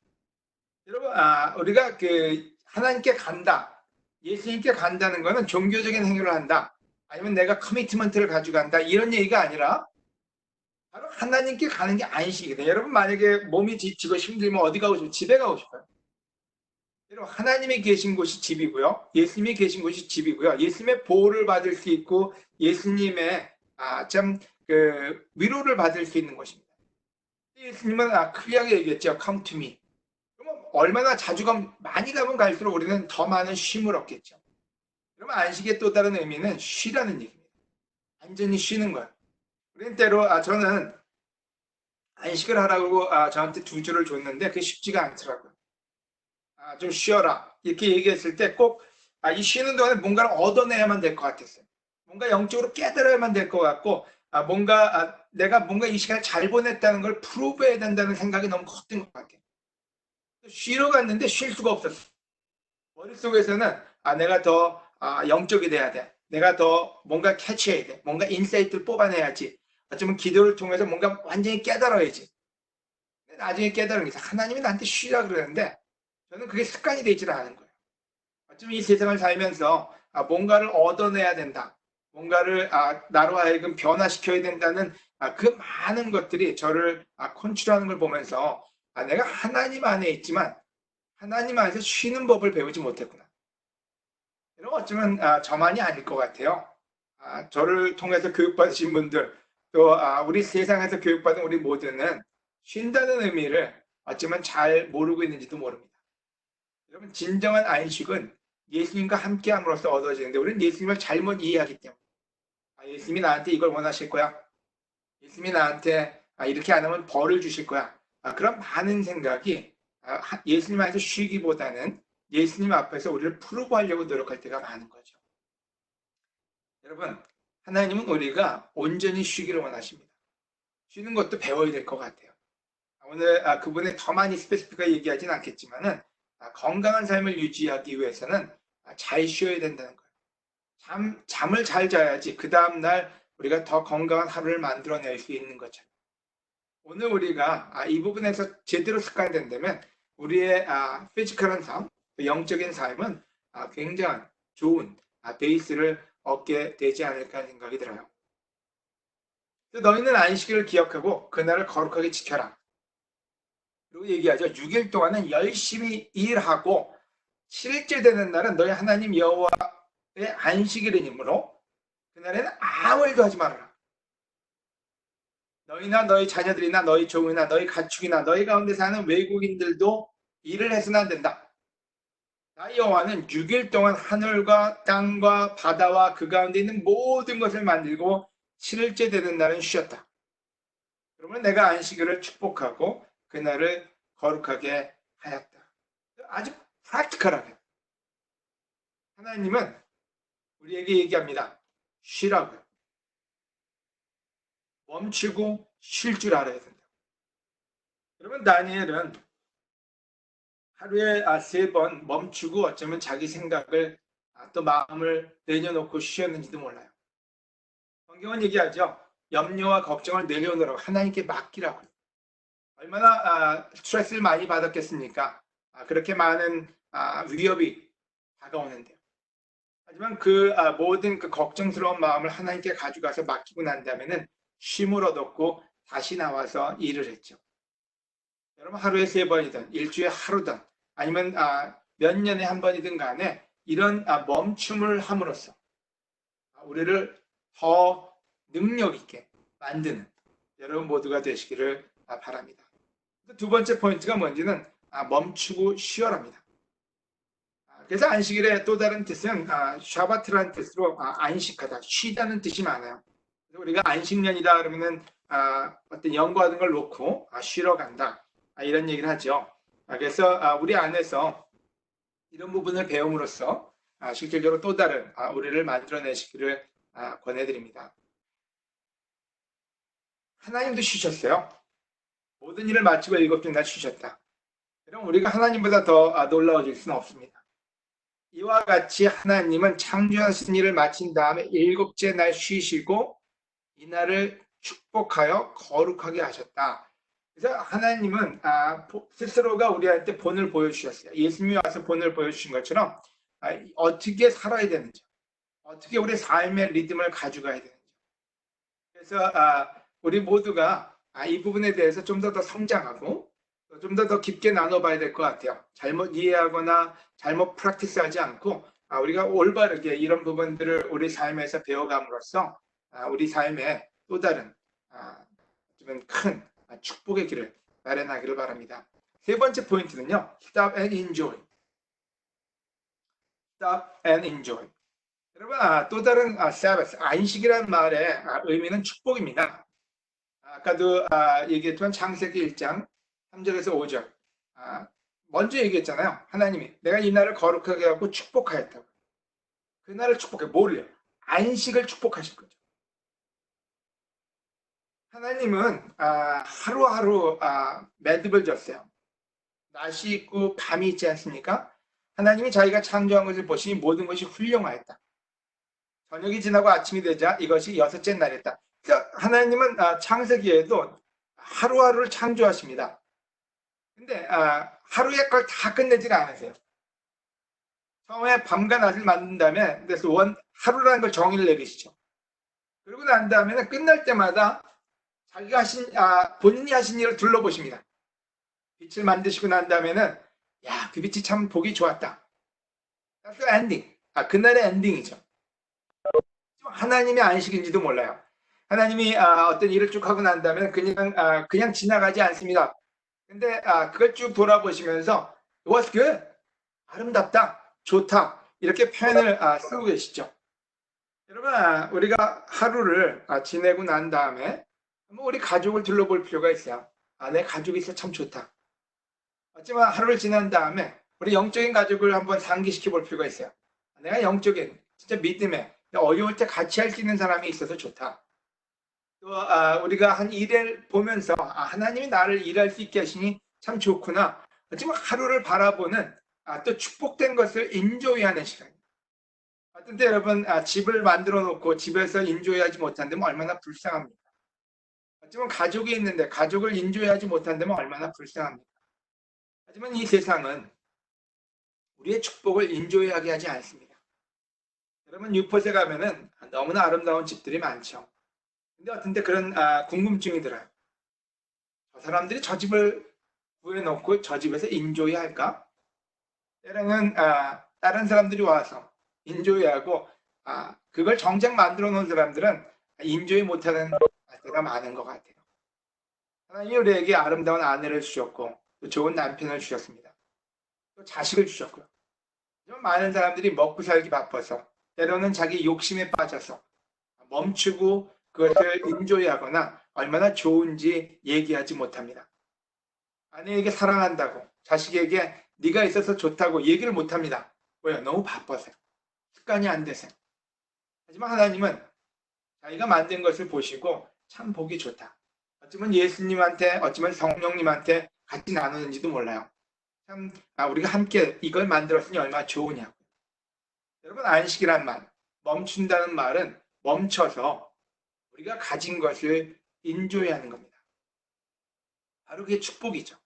여러분, 우리가 하나님께 간다. 예수님께 간다는 것은 종교적인 행위를 한다. 아니면 내가 커미트먼트를 가지고 간다. 이런 얘기가 아니라 바로 하나님께 가는 게 안식이거든요. 여러분 만약에 몸이 지치고 힘들면 어디 가고 싶어요? 집에 가고 싶어요. 여러분 하나님이 계신 곳이 집이고요. 예수님이 계신 곳이 집이고요. 예수님의 보호를 받을 수 있고 예수님의 위로를 받을 수 있는 곳입니다. 예수님은 클리어하게 얘기했죠. Come to me. 그러면 얼마나 자주 많이 가면 갈수록 우리는 더 많은 쉼을 얻겠죠. 그러면 안식의 또 다른 의미는 쉬라는 얘기입니다. 완전히 쉬는 거예요. 우리는 때로 저는 안식을 하라고 저한테 2주를 줬는데 그게 쉽지가 않더라고요. 좀 쉬어라 이렇게 얘기했을 때 꼭 이 쉬는 동안에 뭔가를 얻어내야만 될 것 같았어요. 뭔가 영적으로 깨달아야만 될 것 같고 내가 뭔가 이 시간을 잘 보냈다는 걸 프루브해야 된다는 생각이 너무 컸던 것 같아요. 쉬러 갔는데 쉴 수가 없었어요. 머릿속에서는 내가 더 영적이 돼야 돼. 내가 더 뭔가 캐치해야 돼. 뭔가 인사이트를 뽑아내야지. 어쩌면 기도를 통해서 뭔가 완전히 깨달아야지. 나중에 깨달은 게 있어요. 하나님이 나한테 쉬라 그러는데 저는 그게 습관이 되질 않은 거예요. 어쩌면 이 세상을 살면서 뭔가를 얻어내야 된다. 뭔가를 나로 하여금 변화시켜야 된다는 그 많은 것들이 저를 컨트롤하는 걸 보면서 내가 하나님 안에 있지만 하나님 안에서 쉬는 법을 배우지 못했구나. 이런 어쩌면 저만이 아닐 것 같아요. 저를 통해서 교육받으신 분들 또 우리 세상에서 교육받은 우리 모두는 쉰다는 의미를 어쩌면 잘 모르고 있는지도 모릅니다. 여러분 진정한 안식은 예수님과 함께함으로써 얻어지는데 우리는 예수님을 잘못 이해하기 때문에 예수님이 나한테 이걸 원하실 거야. 예수님이 나한테 이렇게 안 하면 벌을 주실 거야. 그런 많은 생각이 예수님 안에서 쉬기보다는 예수님 앞에서 우리를 프로브하려고 노력할 때가 많은 거죠. 여러분 하나님은 우리가 온전히 쉬기를 원하십니다. 쉬는 것도 배워야 될 것 같아요. 오늘 그분이 더 많이 스페시픽하게 얘기하진 않겠지만은 건강한 삶을 유지하기 위해서는 잘 쉬어야 된다는 거예요. 잠을 잘 자야지 그 다음날 우리가 더 건강한 하루를 만들어낼 수 있는 것처럼. 오늘 우리가 이 부분에서 제대로 습관된다면 우리의 피지컬한 삶, 영적인 삶은 굉장한 좋은 베이스를 얻게 되지 않을까 하는 생각이 들어요. 너희는 안식일을 기억하고 그날을 거룩하게 지켜라. 그리고 얘기하죠. 6일 동안은 열심히 일하고 7일째 되는 날은 너희 하나님 여호와의 안식일이므로 그날에는 아무 일도 하지 말아라. 너희나 너희 자녀들이나 너희 종이나 너희 가축이나 너희 가운데 사는 외국인들도 일을 해서는 안 된다. 나 여호와는 6일 동안 하늘과 땅과 바다와 그 가운데 있는 모든 것을 만들고 7일째 되는 날은 쉬었다. 그러면 내가 안식일을 축복하고 그날을 거룩하게 하였다. 아주 프랙티컬하게 하나님은 우리에게 얘기합니다. 쉬라고요. 멈추고 쉴 줄 알아야 된다. 여러분, 다니엘은 하루에 3번 멈추고 어쩌면 자기 생각을 또 마음을 내려놓고 쉬었는지도 몰라요. 성경은 얘기하죠. 염려와 걱정을 내려놓으라고 하나님께 맡기라고. 얼마나 스트레스를 많이 받았겠습니까? 그렇게 많은 위협이 다가오는데요. 하지만 그 모든 그 걱정스러운 마음을 하나님께 가져가서 맡기고 난 다음에는 쉼을 얻었고 다시 나와서 일을 했죠. 여러분, 하루에 3번이든 일주일에 하루든 아니면 몇 년에 한 번이든 간에 이런 멈춤을 함으로써 우리를 더 능력 있게 만드는 여러분 모두가 되시기를 바랍니다. 두 번째 포인트가 뭔지는 멈추고 쉬어랍니다. 그래서 안식일의 또 다른 뜻은 샤바트라는 뜻으로 안식하다, 쉬다는 뜻이 많아요. 그래서 우리가 안식년이다 그러면은 어떤 연구 같은 걸 놓고 쉬러 간다 이런 얘기를 하죠. 그래서 우리 안에서 이런 부분을 배움으로써 실질적으로 또 다른 우리를 만들어내시기를 권해드립니다. 하나님도 쉬셨어요. 모든 일을 마치고 7째 날 쉬셨다. 그럼 우리가 하나님보다 더 놀라워질 수는 없습니다. 이와 같이 하나님은 창조하신 일을 마친 다음에 7째 날 쉬시고 이날을 축복하여 거룩하게 하셨다. 그래서 하나님은 스스로가 우리한테 본을 보여주셨어요. 예수님이 와서 본을 보여주신 것처럼 어떻게 살아야 되는지, 어떻게 우리 삶의 리듬을 가져가야 되는지. 그래서 우리 모두가 이 부분에 대해서 좀 더 성장하고 좀 더 깊게 나눠봐야 될 것 같아요. 잘못 이해하거나 잘못 프랙티스하지 않고 우리가 올바르게 이런 부분들을 우리 삶에서 배워감으로써 우리 삶에 또 다른 좀 큰 축복의 길을 마련하기를 바랍니다. 세 번째 포인트는요. Stop and enjoy. Stop and enjoy. 여러분, 또 다른 Sabbath, 안식이라는 말의 의미는 축복입니다. 아까도 얘기했지만 창세기 1장 3절에서 5절 먼저 얘기했잖아요. 하나님이 내가 이 날을 거룩하게 하고 축복하였다고. 그 날을 축복해. 뭐를요? 안식을 축복하실 거죠. 하나님은 하루하루 매듭을 졌어요. 낮이 있고 밤이 있지 않습니까? 하나님이 자기가 창조한 것을 보시니 모든 것이 훌륭하였다. 저녁이 지나고 아침이 되자 이것이 6째 날이었다. 그러니까 하나님은 창세기에도 하루하루를 창조하십니다. 근데 하루의 걸 다 끝내지는 않으세요. 처음에 밤과 낮을 만든 다음에 그래서 하루라는 걸 정의를 내리시죠. 그러고 난 다음에는 끝날 때마다 자기가 하신 본인이 하신 일을 둘러보십니다. 빛을 만드시고 난 다음에는 그 빛이 참 보기 좋았다. That's the ending. 그날의 엔딩이죠. 하나님의 안식인지도 몰라요. 하나님이 어떤 일을 쭉 하고 난 다음에 그냥 지나가지 않습니다. 근데 그걸 쭉 돌아보시면서 It was good. 아름답다. 좋다. 이렇게 표현을 쓰고 계시죠. 여러분, 우리가 하루를 지내고 난 다음에 우리 가족을 둘러볼 필요가 있어요. 내 가족이 있어 참 좋다. 하지만 하루를 지난 다음에 우리 영적인 가족을 한번 상기시켜 볼 필요가 있어요. 내가 영적인 진짜 믿음에 어려울 때 같이 할 수 있는 사람이 있어서 좋다. 또 우리가 한 일을 보면서 하나님이 나를 일할 수 있게 하시니 참 좋구나. 지금 하루를 바라보는 또 축복된 것을 인조이하는 시간입니다. 어떤 때 여러분 집을 만들어 놓고 집에서 인조이하지 못한다면 얼마나 불쌍합니까? 하지만 가족이 있는데 가족을 인조이하지 못한다면 얼마나 불쌍합니까? 하지만 이 세상은 우리의 축복을 인조이하게 하지 않습니다. 여러분 유포에 가면은 너무나 아름다운 집들이 많죠. 근데 어떤 때 그런 궁금증이 들어요. 저 사람들이 저 집을 구해놓고 저 집에서 인조이 할까? 때로는 다른 사람들이 와서 인조이하고 그걸 정작 만들어 놓은 사람들은 인조이 못하는 때가 많은 것 같아요. 하나님이 우리에게 아름다운 아내를 주셨고 또 좋은 남편을 주셨습니다. 또 자식을 주셨고요. 많은 사람들이 먹고 살기 바빠서 때로는 자기 욕심에 빠져서 멈추고 그것을 인조이하거나 얼마나 좋은지 얘기하지 못합니다. 아내에게 사랑한다고 자식에게 네가 있어서 좋다고 얘기를 못합니다. 왜요? 너무 바빠서요. 습관이 안 돼서요. 하지만 하나님은 자기가 만든 것을 보시고 참 보기 좋다. 어쩌면 예수님한테 어쩌면 성령님한테 같이 나누는지도 몰라요. 참 우리가 함께 이걸 만들었으니 얼마나 좋으냐고. 여러분 안식이란 말, 멈춘다는 말은 멈춰서 우리가 가진 것을 인조이하는 겁니다. 바로 그게 축복이죠.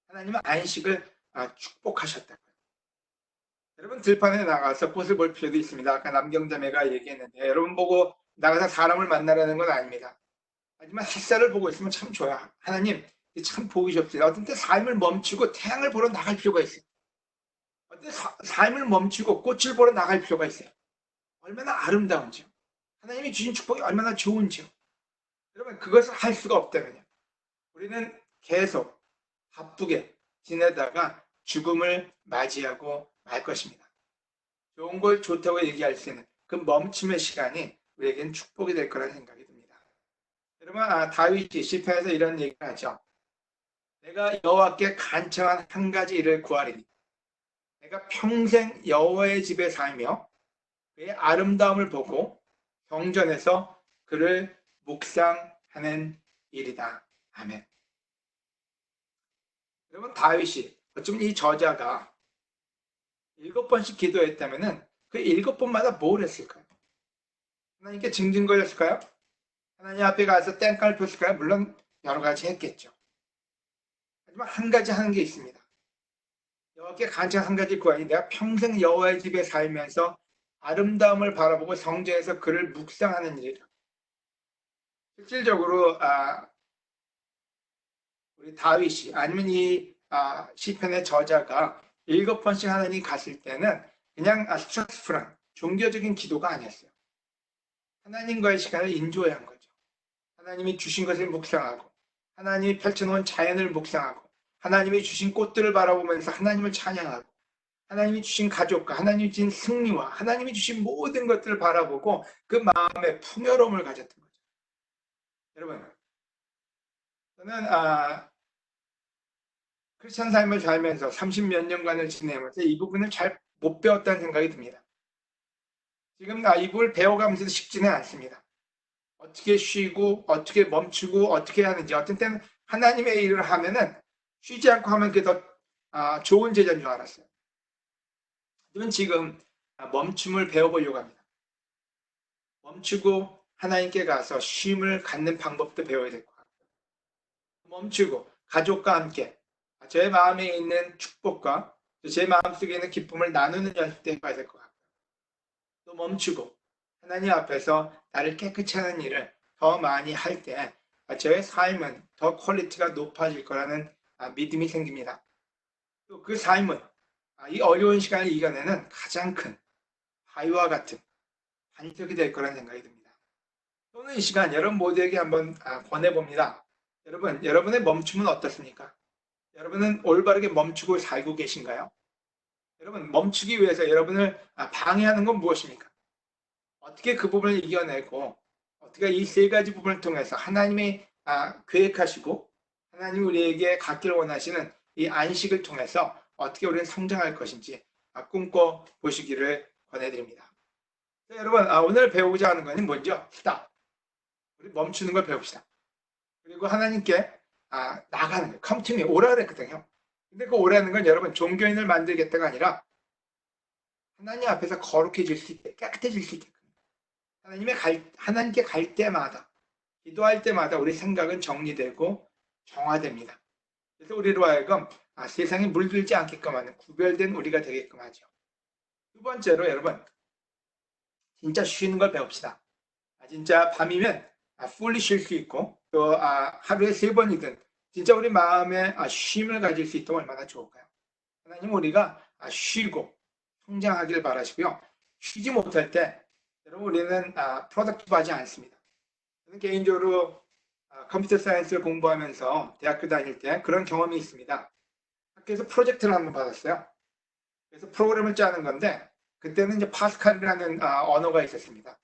하나님은 안식을 축복하셨다고요. 여러분 들판에 나가서 꽃을 볼 필요도 있습니다. 아까 남경자매가 얘기했는데 여러분 보고 나가서 사람을 만나라는 건 아닙니다. 하지만 햇살을 보고 있으면 참 좋아요. 하나님 참 보기 좋습니다. 어떤 때 삶을 멈추고 태양을 보러 나갈 필요가 있어요. 어떤 때 삶을 멈추고 꽃을 보러 나갈 필요가 있어요. 얼마나 아름다운지요. 하나님이 주신 축복이 얼마나 좋은지요. 여러분 그것을 할 수가 없다면요. 우리는 계속 바쁘게 지내다가 죽음을 맞이하고 말 것입니다. 좋은 걸 좋다고 얘기할 수 있는 그 멈춤의 시간이 우리에겐 축복이 될 거라는 생각이 듭니다. 여러분 다윗이 시편에서 이런 얘기를 하죠. 내가 여호와께 간청한 한 가지 일을 구하리니 내가 평생 여호와의 집에 살며 그의 아름다움을 보고 경전에서 그를 묵상하는 일이다. 아멘. 여러분 다윗이 어쩌면 이 저자가 7번씩 기도했다면은 그 7번마다 뭘 했을까요? 하나님께 징징거렸을까요? 하나님 앞에 가서 땡깡을 폈을까요? 물론 여러 가지 했겠죠. 하지만 한 가지 하는 게 있습니다. 여호와께 간청 한 가지 구하니 내가 평생 여호와의 집에 살면서 아름다움을 바라보고 성전에서 그를 묵상하는 일이라. 실질적으로 우리 다윗이 아니면 이 시편의 저자가 7번씩 하나님 갔을 때는 그냥 스트레스풀한 종교적인 기도가 아니었어요. 하나님과의 시간을 인조해한 거죠. 하나님이 주신 것을 묵상하고 하나님이 펼쳐놓은 자연을 묵상하고 하나님이 주신 꽃들을 바라보면서 하나님을 찬양하고 하나님이 주신 가족과 하나님이 주신 승리와 하나님이 주신 모든 것들을 바라보고 그 마음에 풍요로움을 가졌던 거죠. 여러분 저는 크리스천 삶을 살면서 30몇 년간을 지내면서 이 부분을 잘 못 배웠다는 생각이 듭니다. 지금 이 부분을 배워가면서도 쉽지는 않습니다. 어떻게 쉬고 어떻게 멈추고 어떻게 하는지 어떤 때는 하나님의 일을 하면은 쉬지 않고 하면 그게 더 좋은 제자인 줄 알았어요. 하지만 지금 멈춤을 배워보려고 합니다. 멈추고 하나님께 가서 쉼을 갖는 방법도 배워야 될 것 같아요. 멈추고 가족과 함께 제 마음에 있는 축복과 제 마음속에 있는 기쁨을 나누는 연습도 해봐야 될 것 같아요. 또 멈추고 하나님 앞에서 나를 깨끗이 하는 일을 더 많이 할 때 저의 삶은 더 퀄리티가 높아질 거라는 믿음이 생깁니다. 또 그 삶은 이 어려운 시간을 이겨내는 가장 큰 바위와 같은 반석이 될 거라는 생각이 듭니다. 오늘 이 시간 여러분 모두에게 한번 권해봅니다. 여러분의 멈춤은 어떻습니까? 여러분은 올바르게 멈추고 살고 계신가요? 여러분 멈추기 위해서 여러분을 방해하는 건 무엇입니까? 어떻게 그 부분을 이겨내고 어떻게 이 세 가지 부분을 통해서 하나님이 계획하시고 하나님 우리에게 갖기를 원하시는 이 안식을 통해서 어떻게 우리는 성장할 것인지 꿈꿔 보시기를 권해드립니다. 여러분 오늘 배우고자 하는 것은 먼저 스탑. 우리 멈추는 걸 배웁시다. 그리고 하나님께 나가는 거예요. come to me, 오라 그랬거든요. 근데 그 오라는 건 여러분 종교인을 만들겠다가 아니라 하나님 앞에서 거룩해질 수 있게, 깨끗해질 수 있게. 하나님께 갈 때마다, 기도할 때마다 우리 생각은 정리되고 정화됩니다. 그래서 우리로 하여금 세상에 물들지 않게끔 하는 구별된 우리가 되게끔 하죠. 두 번째로 여러분, 진짜 쉬는 걸 배웁시다. 진짜 밤이면 fully 쉴 수 있고, 또 하루에 3번이든 진짜 우리 마음에 쉼을 가질 수 있다면 얼마나 좋을까요? 하나님 우리가 쉬고 성장하길 바라시고요. 쉬지 못할 때 여러분 우리는 프로덕티브하지 않습니다. 저는 개인적으로 컴퓨터 사이언스를 공부하면서 대학교 다닐 때 그런 경험이 있습니다. 학교에서 프로젝트를 한번 받았어요. 그래서 프로그램을 짜는 건데 그때는 이제 파스칼이라는 언어가 있었습니다.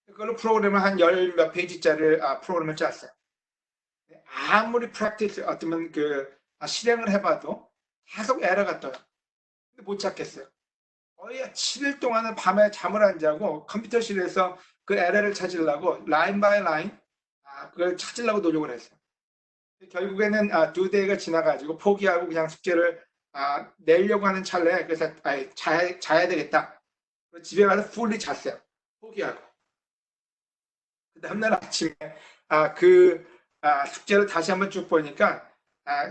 그걸로 프로그램을 한 10몇 페이지짜리 프로그램을 짰어요. 아무리 프랙티스 어쩌면 실행을 해봐도 계속 에러가 떠요. 근데 못 찾겠어요. 거의 7일 동안은 밤에 잠을 안 자고 컴퓨터실에서 그 에러를 찾으려고 라인 바이 라인 그걸 찾으려고 노력을 했어요. 결국에는 2데이가 지나가지고 포기하고 그냥 숙제를 내려고 하는 찰나에 그래서 자야 되겠다. 집에 가서 풀리 잤어요. 포기하고. 그 다음날 아침에 그 숙제를 다시 한번 쭉 보니까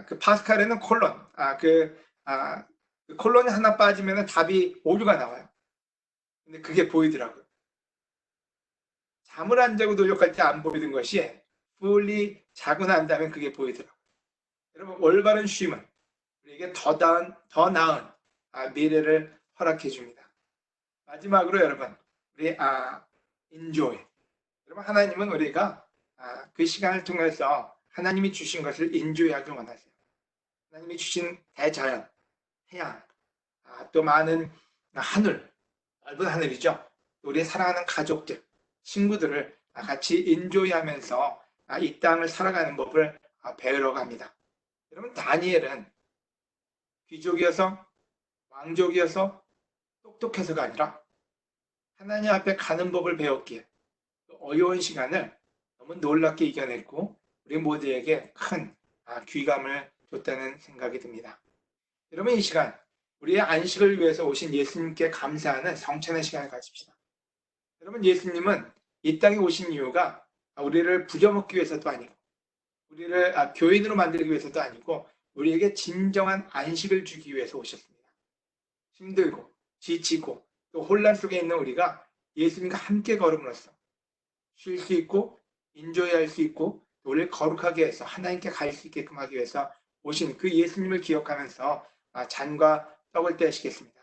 그 파스칼에는 콜론, 그 콜론이 하나 빠지면 답이 오류가 나와요. 근데 그게 보이더라고요. 잠을 안 자고 노력할 때 안 보이던 것이 fully 자고 난 다음에 그게 보이더라고요. 여러분 올바른 쉼은 우리에게 더 나은 미래를 허락해 줍니다. 마지막으로 여러분 우리 enjoy. 여러분 하나님은 우리가 그 시간을 통해서 하나님이 주신 것을 인조하길 원하세요. 하나님이 주신 대자연, 해양, 또 많은 하늘, 넓은 하늘이죠. 우리의 사랑하는 가족들, 친구들을 같이 인조하면서 이 땅을 살아가는 법을 배우러 갑니다. 여러분 다니엘은 귀족이어서 왕족이어서 똑똑해서가 아니라 하나님 앞에 가는 법을 배웠기에 어려운 시간을 너무 놀랍게 이겨냈고 우리 모두에게 큰 귀감을 줬다는 생각이 듭니다. 여러분 이 시간 우리의 안식을 위해서 오신 예수님께 감사하는 성찬의 시간을 가집시다. 여러분 예수님은 이 땅에 오신 이유가 우리를 부려먹기 위해서도 아니고 우리를 교인으로 만들기 위해서도 아니고 우리에게 진정한 안식을 주기 위해서 오셨습니다. 힘들고 지치고 또 혼란 속에 있는 우리가 예수님과 함께 걸음으로써 쉴 수 있고 인조해할 수 있고 우리를 거룩하게 해서 하나님께 갈 수 있게끔 하기 위해서 오신 그 예수님을 기억하면서 잔과 떡을 떼시겠습니다.